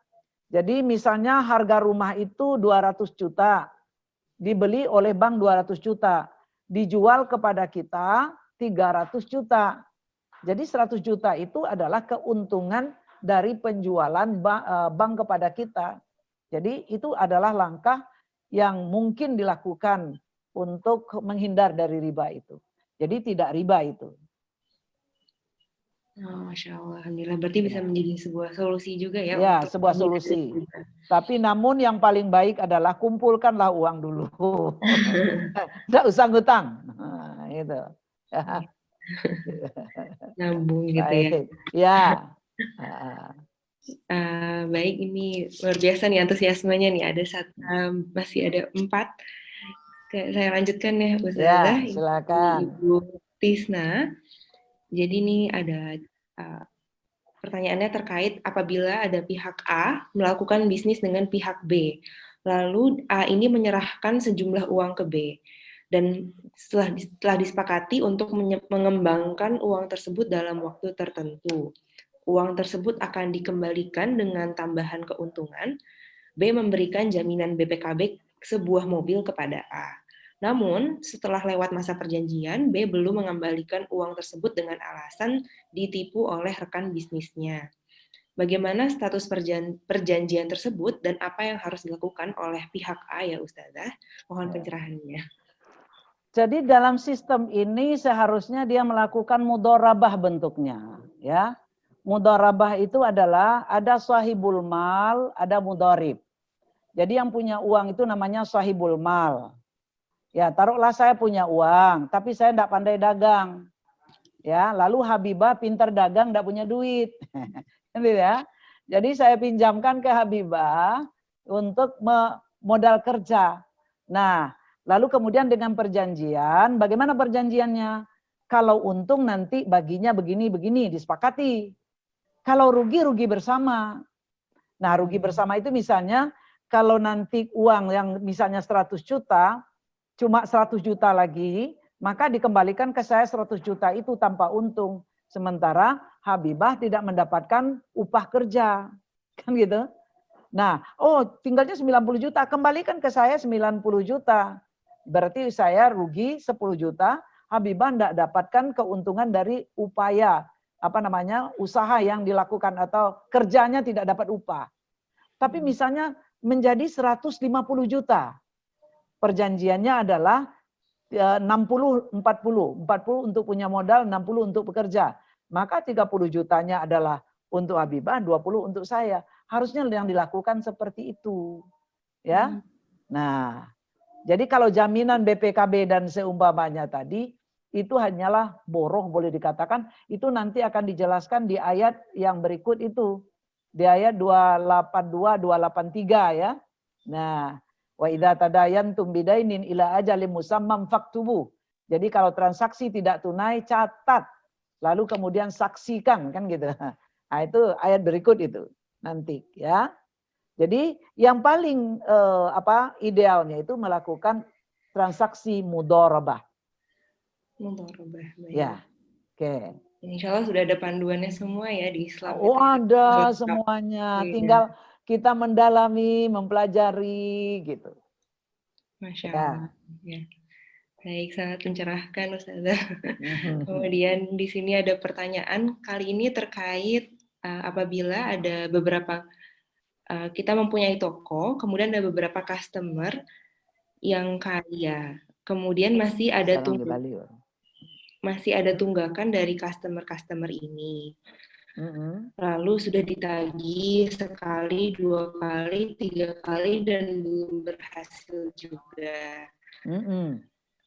Jadi misalnya harga rumah itu 200 juta. Dibeli oleh bank 200 juta, dijual kepada kita 300 juta. Jadi 100 juta itu adalah keuntungan dari penjualan bank kepada kita. Jadi itu adalah langkah yang mungkin dilakukan untuk menghindar dari riba itu. Jadi tidak riba itu. Oh, Masya Allah, alhamdulillah. Berarti bisa menjadi sebuah solusi juga ya. Ya, untuk sebuah solusi. Tapi namun yang paling baik adalah kumpulkanlah uang dulu. Tidak usah ngutang. Nah, itu. Nabung gitu ya. Ya. Baik, ini luar biasa nih antusiasmenya nih. Masih ada 4. Saya lanjutkan ya, Ustazah. Ya, silakan. Ibu Tisna. Jadi ini ada pertanyaannya terkait apabila ada pihak A melakukan bisnis dengan pihak B, lalu A ini menyerahkan sejumlah uang ke B, dan setelah disepakati untuk mengembangkan uang tersebut dalam waktu tertentu. Uang tersebut akan dikembalikan dengan tambahan keuntungan. B memberikan jaminan BPKB sebuah mobil kepada A. Namun, setelah lewat masa perjanjian, B belum mengembalikan uang tersebut dengan alasan ditipu oleh rekan bisnisnya. Bagaimana status perjanjian tersebut dan apa yang harus dilakukan oleh pihak A ya Ustazah? Mohon pencerahannya. Jadi dalam sistem ini seharusnya dia melakukan mudharabah bentuknya, ya. Mudharabah itu adalah ada sahibul mal, ada mudharib. Jadi yang punya uang itu namanya sahibul mal. Ya, taruhlah saya punya uang, tapi saya tidak pandai dagang. Ya, lalu Habibah pintar dagang, tidak punya duit. Ya. Jadi saya pinjamkan ke Habibah untuk modal kerja. Nah, lalu kemudian dengan perjanjian, bagaimana perjanjiannya? Kalau untung nanti baginya begini-begini, disepakati. Kalau rugi bersama. Nah, rugi bersama itu misalnya, kalau nanti uang yang misalnya 100 juta, cuma 100 juta lagi, maka dikembalikan ke saya 100 juta itu tanpa untung. Sementara Habibah tidak mendapatkan upah kerja. Kan gitu. Nah, tinggalnya 90 juta, kembalikan ke saya 90 juta. Berarti saya rugi 10 juta, Habibah tidak dapatkan keuntungan dari upaya, usaha yang dilakukan atau kerjanya tidak dapat upah. Tapi misalnya menjadi 150 juta. Perjanjiannya adalah 60-40 untuk punya modal, 60 untuk bekerja. Maka 30 jutanya adalah untuk Habibah, 20 untuk saya. Harusnya yang dilakukan seperti itu. Ya. Nah, jadi kalau jaminan BPKB dan seumpamanya tadi, itu hanyalah boroh boleh dikatakan, itu nanti akan dijelaskan di ayat yang berikut itu. Di ayat 282, 283 ya. Nah, wa idza tadayantum bidainin ila ajalin musamman faktubu. Jadi kalau transaksi tidak tunai catat, lalu kemudian saksikan, kan gitu. Nah, itu ayat berikut itu nanti ya. Jadi yang paling idealnya itu melakukan transaksi mudharabah. Mudharabah. Ya. Oke. Insya Allah sudah ada panduannya semua ya di Islam. Oh, ada semuanya. Tinggal kita mendalami, mempelajari gitu. Masya Allah. Ya. Baik, sangat mencerahkan Ustazah. Kemudian di sini ada pertanyaan kali ini terkait apabila ada beberapa kita mempunyai toko, kemudian ada beberapa customer yang kaya, kemudian masih ada tunggakan dari customer ini. Lalu sudah ditagih sekali, 2 kali, 3 kali dan belum berhasil juga.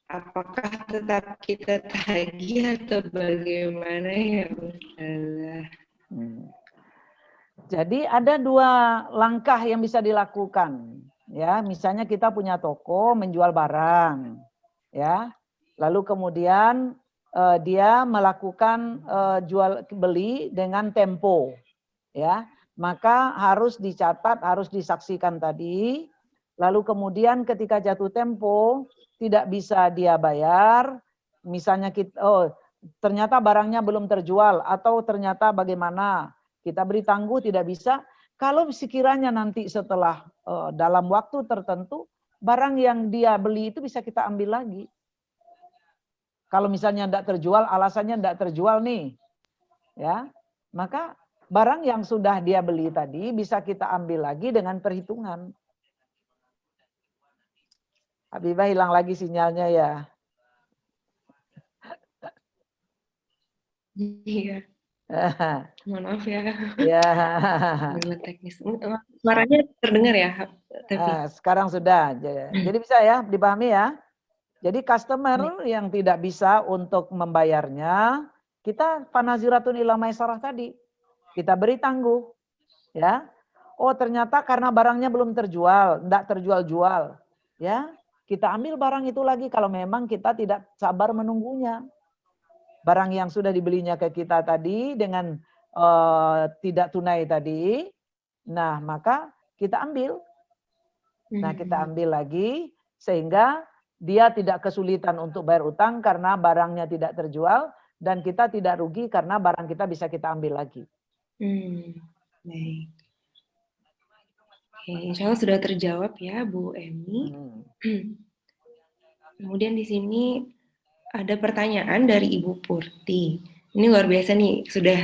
Apakah tetap kita tagih atau bagaimana ya Ustazah? Jadi ada 2 langkah yang bisa dilakukan. Ya, misalnya kita punya toko menjual barang, ya. Lalu kemudian dia melakukan jual beli dengan tempo, ya. Maka harus dicatat, harus disaksikan tadi. Lalu kemudian ketika jatuh tempo tidak bisa dia bayar, misalnya kita ternyata barangnya belum terjual atau ternyata bagaimana, kita beri tangguh tidak bisa. Kalau sekiranya nanti setelah dalam waktu tertentu barang yang dia beli itu bisa kita ambil lagi. Kalau misalnya tidak terjual, alasannya tidak terjual nih, ya, maka barang yang sudah dia beli tadi bisa kita ambil lagi dengan perhitungan. Habibah hilang lagi sinyalnya ya. Iya. Mohon maaf ya. Ya. Gangguan teknis. Suaranya terdengar ya, tapi. Sekarang sudah. Jadi bisa ya dipahami ya. Jadi customer yang tidak bisa untuk membayarnya, kita panaziratun ila maisarah tadi. Kita beri tangguh. Ya. Oh ternyata karena barangnya belum terjual, tidak terjual-jual. Ya, kita ambil barang itu lagi kalau memang kita tidak sabar menunggunya. Barang yang sudah dibelinya ke kita tadi dengan tidak tunai tadi, nah maka kita ambil. Nah kita ambil lagi sehingga dia tidak kesulitan untuk bayar utang karena barangnya tidak terjual dan kita tidak rugi karena barang kita bisa kita ambil lagi. Baik. Oke, insya Allah sudah terjawab ya Bu Emi. Kemudian di sini ada pertanyaan dari Ibu Purti. Ini luar biasa nih, sudah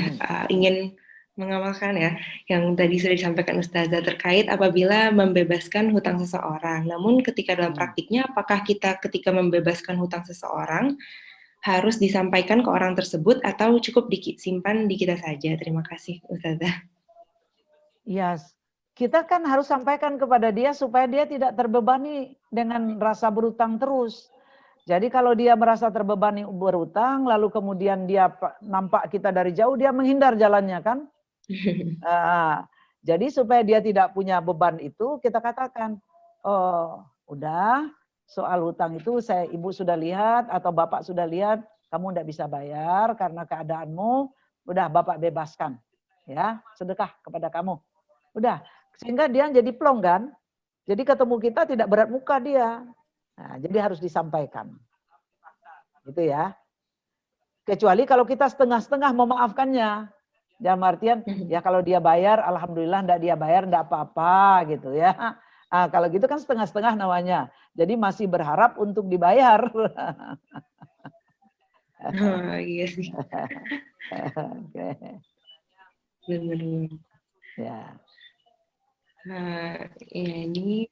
ingin mengamalkan ya, yang tadi sudah disampaikan Ustazah terkait apabila membebaskan hutang seseorang. Namun ketika dalam praktiknya, apakah kita ketika membebaskan hutang seseorang harus disampaikan ke orang tersebut atau cukup disimpan di kita saja? Terima kasih Ustazah. Yes. Kita kan harus sampaikan kepada dia supaya dia tidak terbebani dengan rasa berutang terus. Jadi kalau dia merasa terbebani berutang, lalu kemudian dia nampak kita dari jauh, dia menghindar jalannya kan. Jadi supaya dia tidak punya beban itu, kita katakan, oh udah soal hutang itu ibu sudah lihat atau bapak sudah lihat, kamu tidak bisa bayar karena keadaanmu, udah bapak bebaskan. Ya, sedekah kepada kamu. Udah. Sehingga dia jadi plong kan. Jadi ketemu kita tidak berat muka dia. Nah, jadi harus disampaikan. Gitu ya. Kecuali kalau kita setengah-setengah memaafkannya. Dalam artian, ya kalau dia bayar, alhamdulillah, enggak dia bayar, enggak apa-apa gitu ya. Nah, kalau gitu kan setengah-setengah namanya. Jadi masih berharap untuk dibayar. Oh, iya sih. Benar-benar. Ya. Nah, ya ini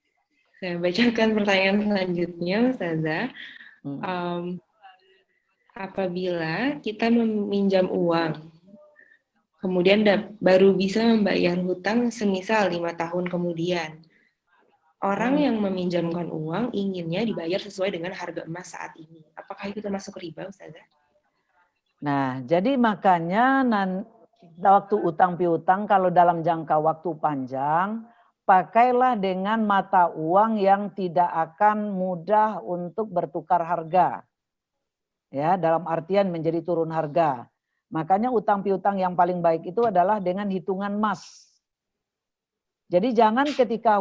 saya bacakan pertanyaan selanjutnya, Ustazah. Apabila kita meminjam uang, kemudian baru bisa membayar hutang semisal 5 tahun kemudian, orang yang meminjamkan uang inginnya dibayar sesuai dengan harga emas saat ini. Apakah itu termasuk riba, Ustazah? Nah, jadi makanya waktu utang piutang kalau dalam jangka waktu panjang, pakailah dengan mata uang yang tidak akan mudah untuk bertukar harga. Ya, dalam artian menjadi turun harga. Makanya utang piutang yang paling baik itu adalah dengan hitungan emas. Jadi jangan ketika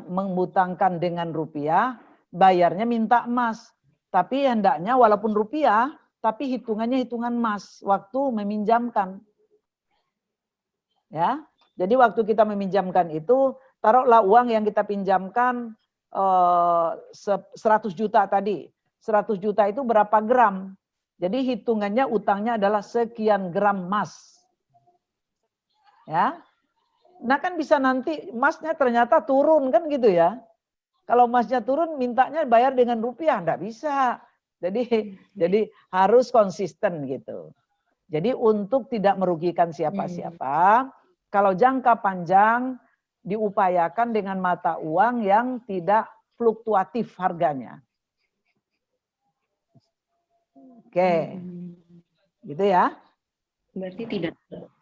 menghutangkan dengan rupiah, bayarnya minta emas. Tapi hendaknya walaupun rupiah, tapi hitungannya hitungan emas waktu meminjamkan. Ya, jadi waktu kita meminjamkan itu, taruhlah uang yang kita pinjamkan 100 juta tadi. 100 juta itu berapa gram? Jadi hitungannya utangnya adalah sekian gram emas. Ya. Nah kan bisa nanti emasnya ternyata turun kan gitu ya. Kalau emasnya turun mintanya bayar dengan rupiah, enggak bisa. Jadi harus konsisten gitu. Jadi untuk tidak merugikan siapa-siapa, kalau jangka panjang diupayakan dengan mata uang yang tidak fluktuatif harganya. Oke. Gitu ya. Berarti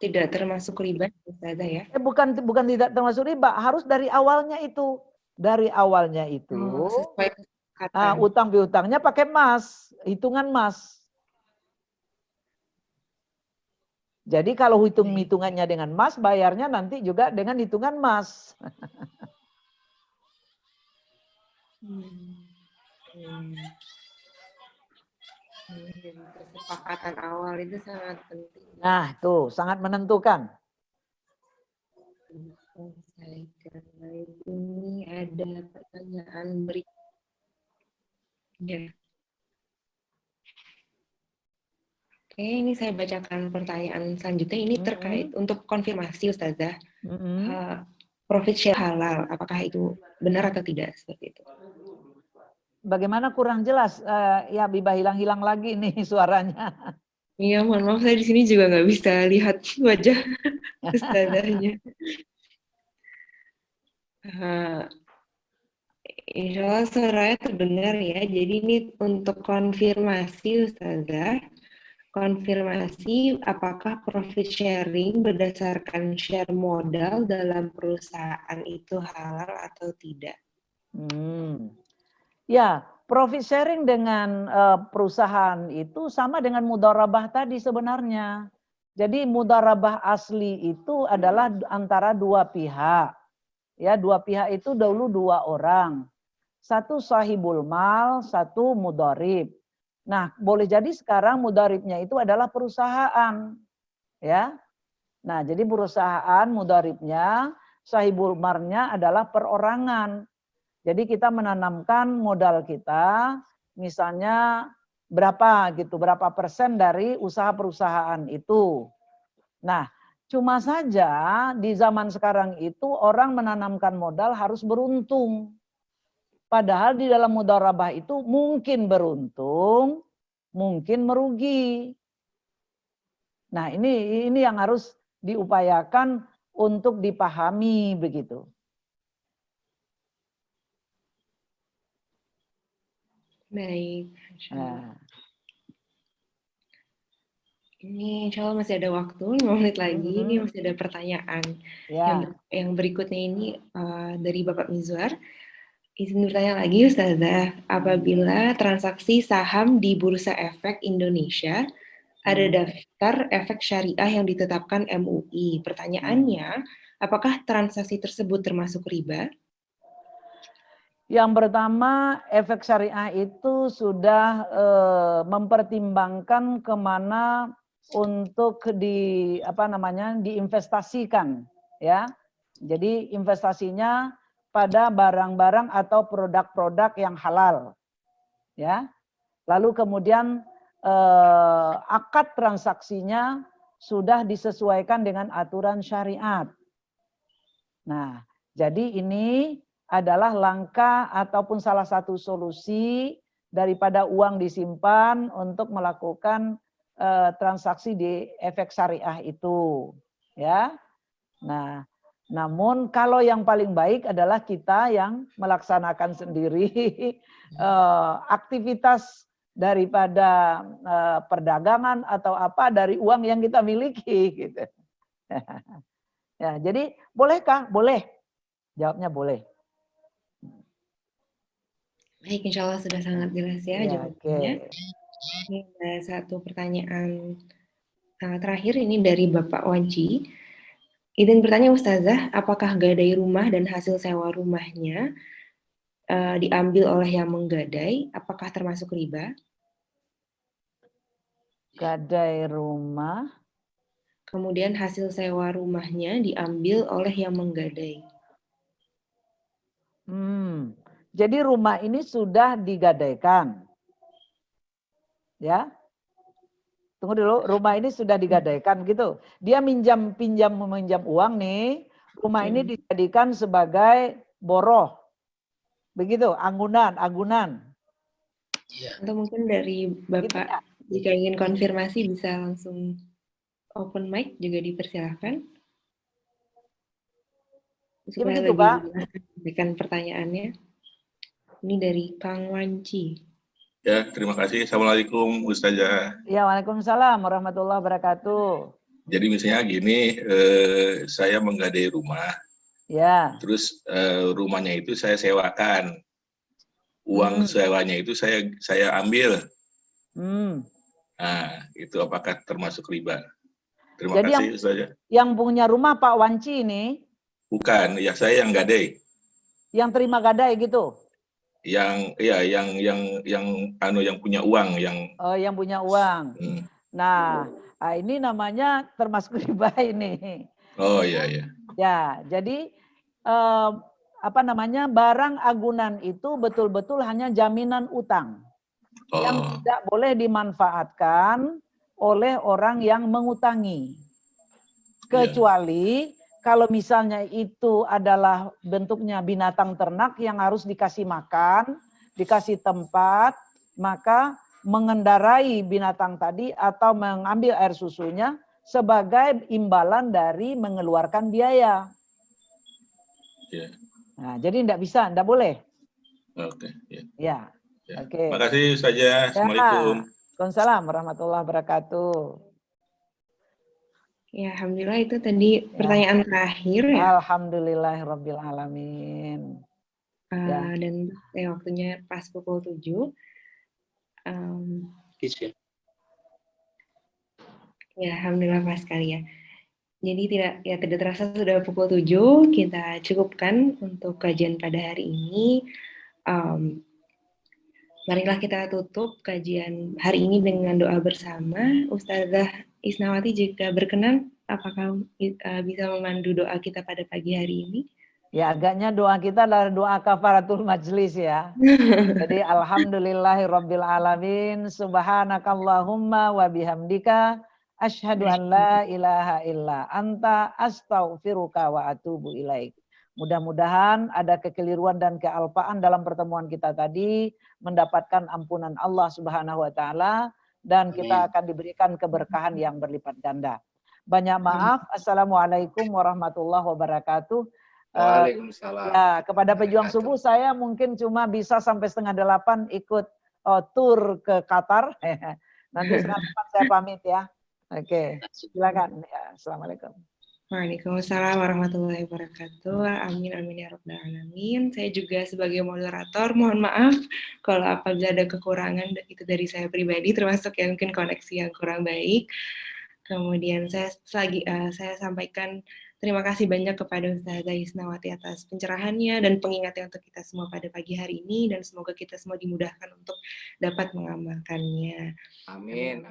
tidak termasuk riba, Ustazah ya? Bukan tidak termasuk riba, harus dari awalnya itu. Dari awalnya itu sesuai kesepakatan. utang piutangnya pakai mas, hitungan mas. Jadi kalau hitungannya dengan mas, bayarnya nanti juga dengan hitungan mas. Kesepakatan awal itu sangat penting. Nah, tuh sangat menentukan. Ini ada pertanyaan berikutnya. Oke, ini saya bacakan pertanyaan selanjutnya. Ini terkait untuk konfirmasi, Ustazah. Profit share halal, apakah itu benar atau tidak? Seperti itu. Bagaimana kurang jelas? Ya, Bibah hilang-hilang lagi nih suaranya. Iya, mohon maaf, saya di sini juga nggak bisa lihat wajah Ustazahnya. Insya Allah suaranya terdengar ya. Jadi ini untuk konfirmasi Ustazah. Konfirmasi apakah profit sharing berdasarkan share modal dalam perusahaan itu halal atau tidak? Ya, profit sharing dengan perusahaan itu sama dengan mudharabah tadi sebenarnya. Jadi mudharabah asli itu adalah antara dua pihak. Ya, dua pihak itu dahulu dua orang. Satu sahibul mal, satu mudharib. Nah, boleh jadi sekarang mudharibnya itu adalah perusahaan. Ya. Nah, jadi perusahaan mudharibnya, sahibul marnya adalah perorangan. Jadi kita menanamkan modal kita, misalnya berapa gitu, berapa persen dari usaha perusahaan itu. Nah, cuma saja di zaman sekarang itu orang menanamkan modal harus beruntung. Padahal di dalam mudharabah itu mungkin beruntung, mungkin merugi. Nah, ini yang harus diupayakan untuk dipahami begitu. Baik. Ini insya Allah masih ada waktu 5 menit lagi. Ini masih ada pertanyaan. Yang berikutnya ini dari Bapak Mizwar. Izin bertanya lagi Ustazah, apabila transaksi saham di Bursa Efek Indonesia ada daftar efek syariah yang ditetapkan MUI. Pertanyaannya, apakah transaksi tersebut termasuk riba? Yang pertama, efek syariah itu sudah mempertimbangkan kemana untuk diinvestasikan, ya. Jadi investasinya pada barang-barang atau produk-produk yang halal, ya. Lalu kemudian akad transaksinya sudah disesuaikan dengan aturan syariat. Nah, jadi ini adalah langkah ataupun salah satu solusi daripada uang disimpan untuk melakukan transaksi di efek syariah itu, ya. Nah, namun kalau yang paling baik adalah kita yang melaksanakan sendiri aktivitas daripada perdagangan atau apa dari uang yang kita miliki gitu. Ya, jadi bolehkah? Boleh. Jawabnya boleh. Baik, insya Allah sudah sangat jelas ya jawabannya. Ini ada satu pertanyaan terakhir ini dari Bapak Wanci. Izin bertanya Ustazah, apakah gadai rumah dan hasil sewa rumahnya diambil oleh yang menggadai, apakah termasuk riba? Gadai rumah. Kemudian hasil sewa rumahnya diambil oleh yang menggadai. Jadi rumah ini sudah digadaikan. Ya. Tunggu dulu, rumah ini sudah digadaikan gitu. Dia meminjam uang nih, rumah ini dijadikan sebagai boroh. Begitu, anggunan. Atau mungkin dari Bapak, gitu ya? Jika ingin konfirmasi bisa langsung open mic juga dipersilahkan. Supaya begitu, lebih Pak. jelas pertanyaannya. Ini dari Kang Wanci. Ya, terima kasih. Assalamualaikum Ustazah. Ya, waalaikumsalam warahmatullahi wabarakatuh. Jadi misalnya gini, saya menggadai rumah Ya. Terus rumahnya itu saya sewakan. Uang sewanya itu saya ambil. Nah, itu apakah termasuk riba? Terima Jadi kasih, Ustazah. Yang punya rumah Pak Wanci ini? Bukan, ya saya yang gadai. Yang terima gadai gitu? Yang punya uang yang punya uang. Nah, ini namanya termasuk riba ini. Oh iya. Ya, jadi barang agunan itu betul-betul hanya jaminan utang yang tidak boleh dimanfaatkan oleh orang yang mengutangi. Kecuali kalau misalnya itu adalah bentuknya binatang ternak yang harus dikasih makan, dikasih tempat, maka mengendarai binatang tadi atau mengambil air susunya sebagai imbalan dari mengeluarkan biaya. Nah, jadi tidak boleh. Oke. Ya. Oke. Terima kasih Ustazah. Assalamualaikum. Waalaikumsalam warahmatullahi wabarakatuh. Ya, alhamdulillah itu tadi pertanyaan terakhir ya. Alhamdulillahirabbil alamin. Dan waktunya pas pukul 7. Ya, alhamdulillah pas sekali ya. Jadi tidak terasa sudah pukul 7, kita cukupkan untuk kajian pada hari ini. Marilah kita tutup kajian hari ini dengan doa bersama. Ustazah Isnawati jika berkenan, apakah bisa memandu doa kita pada pagi hari ini? Ya, agaknya doa kita adalah doa kafaratul majlis ya. Jadi alhamdulillahirabbil alamin, subhanakallahumma wa bihamdika asyhadu an la ilaha illa anta astaghfiruka wa atubu ilaik. Mudah-mudahan ada kekeliruan dan kealpaan dalam pertemuan kita tadi, mendapatkan ampunan Allah Subhanahu wa taala dan kita akan diberikan keberkahan yang berlipat ganda. Banyak maaf. Assalamualaikum warahmatullahi wabarakatuh. Waalaikumsalam. Ya, kepada pejuang subuh saya mungkin cuma bisa sampai 7:30 ikut tur ke Qatar. Nanti 8:30 saya pamit ya. Oke, silakan. Ya, assalamualaikum. Waalaikumsalam warahmatullahi wabarakatuh. Amin amin ya rabbal alamin. Saya juga sebagai moderator mohon maaf kalau apabila ada kekurangan itu dari saya pribadi, termasuk yang mungkin koneksi yang kurang baik. Kemudian saya sampaikan terima kasih banyak kepada Ustazah Isnawati atas pencerahannya dan pengingatnya untuk kita semua pada pagi hari ini, dan semoga kita semua dimudahkan untuk dapat mengamalkannya. Amin.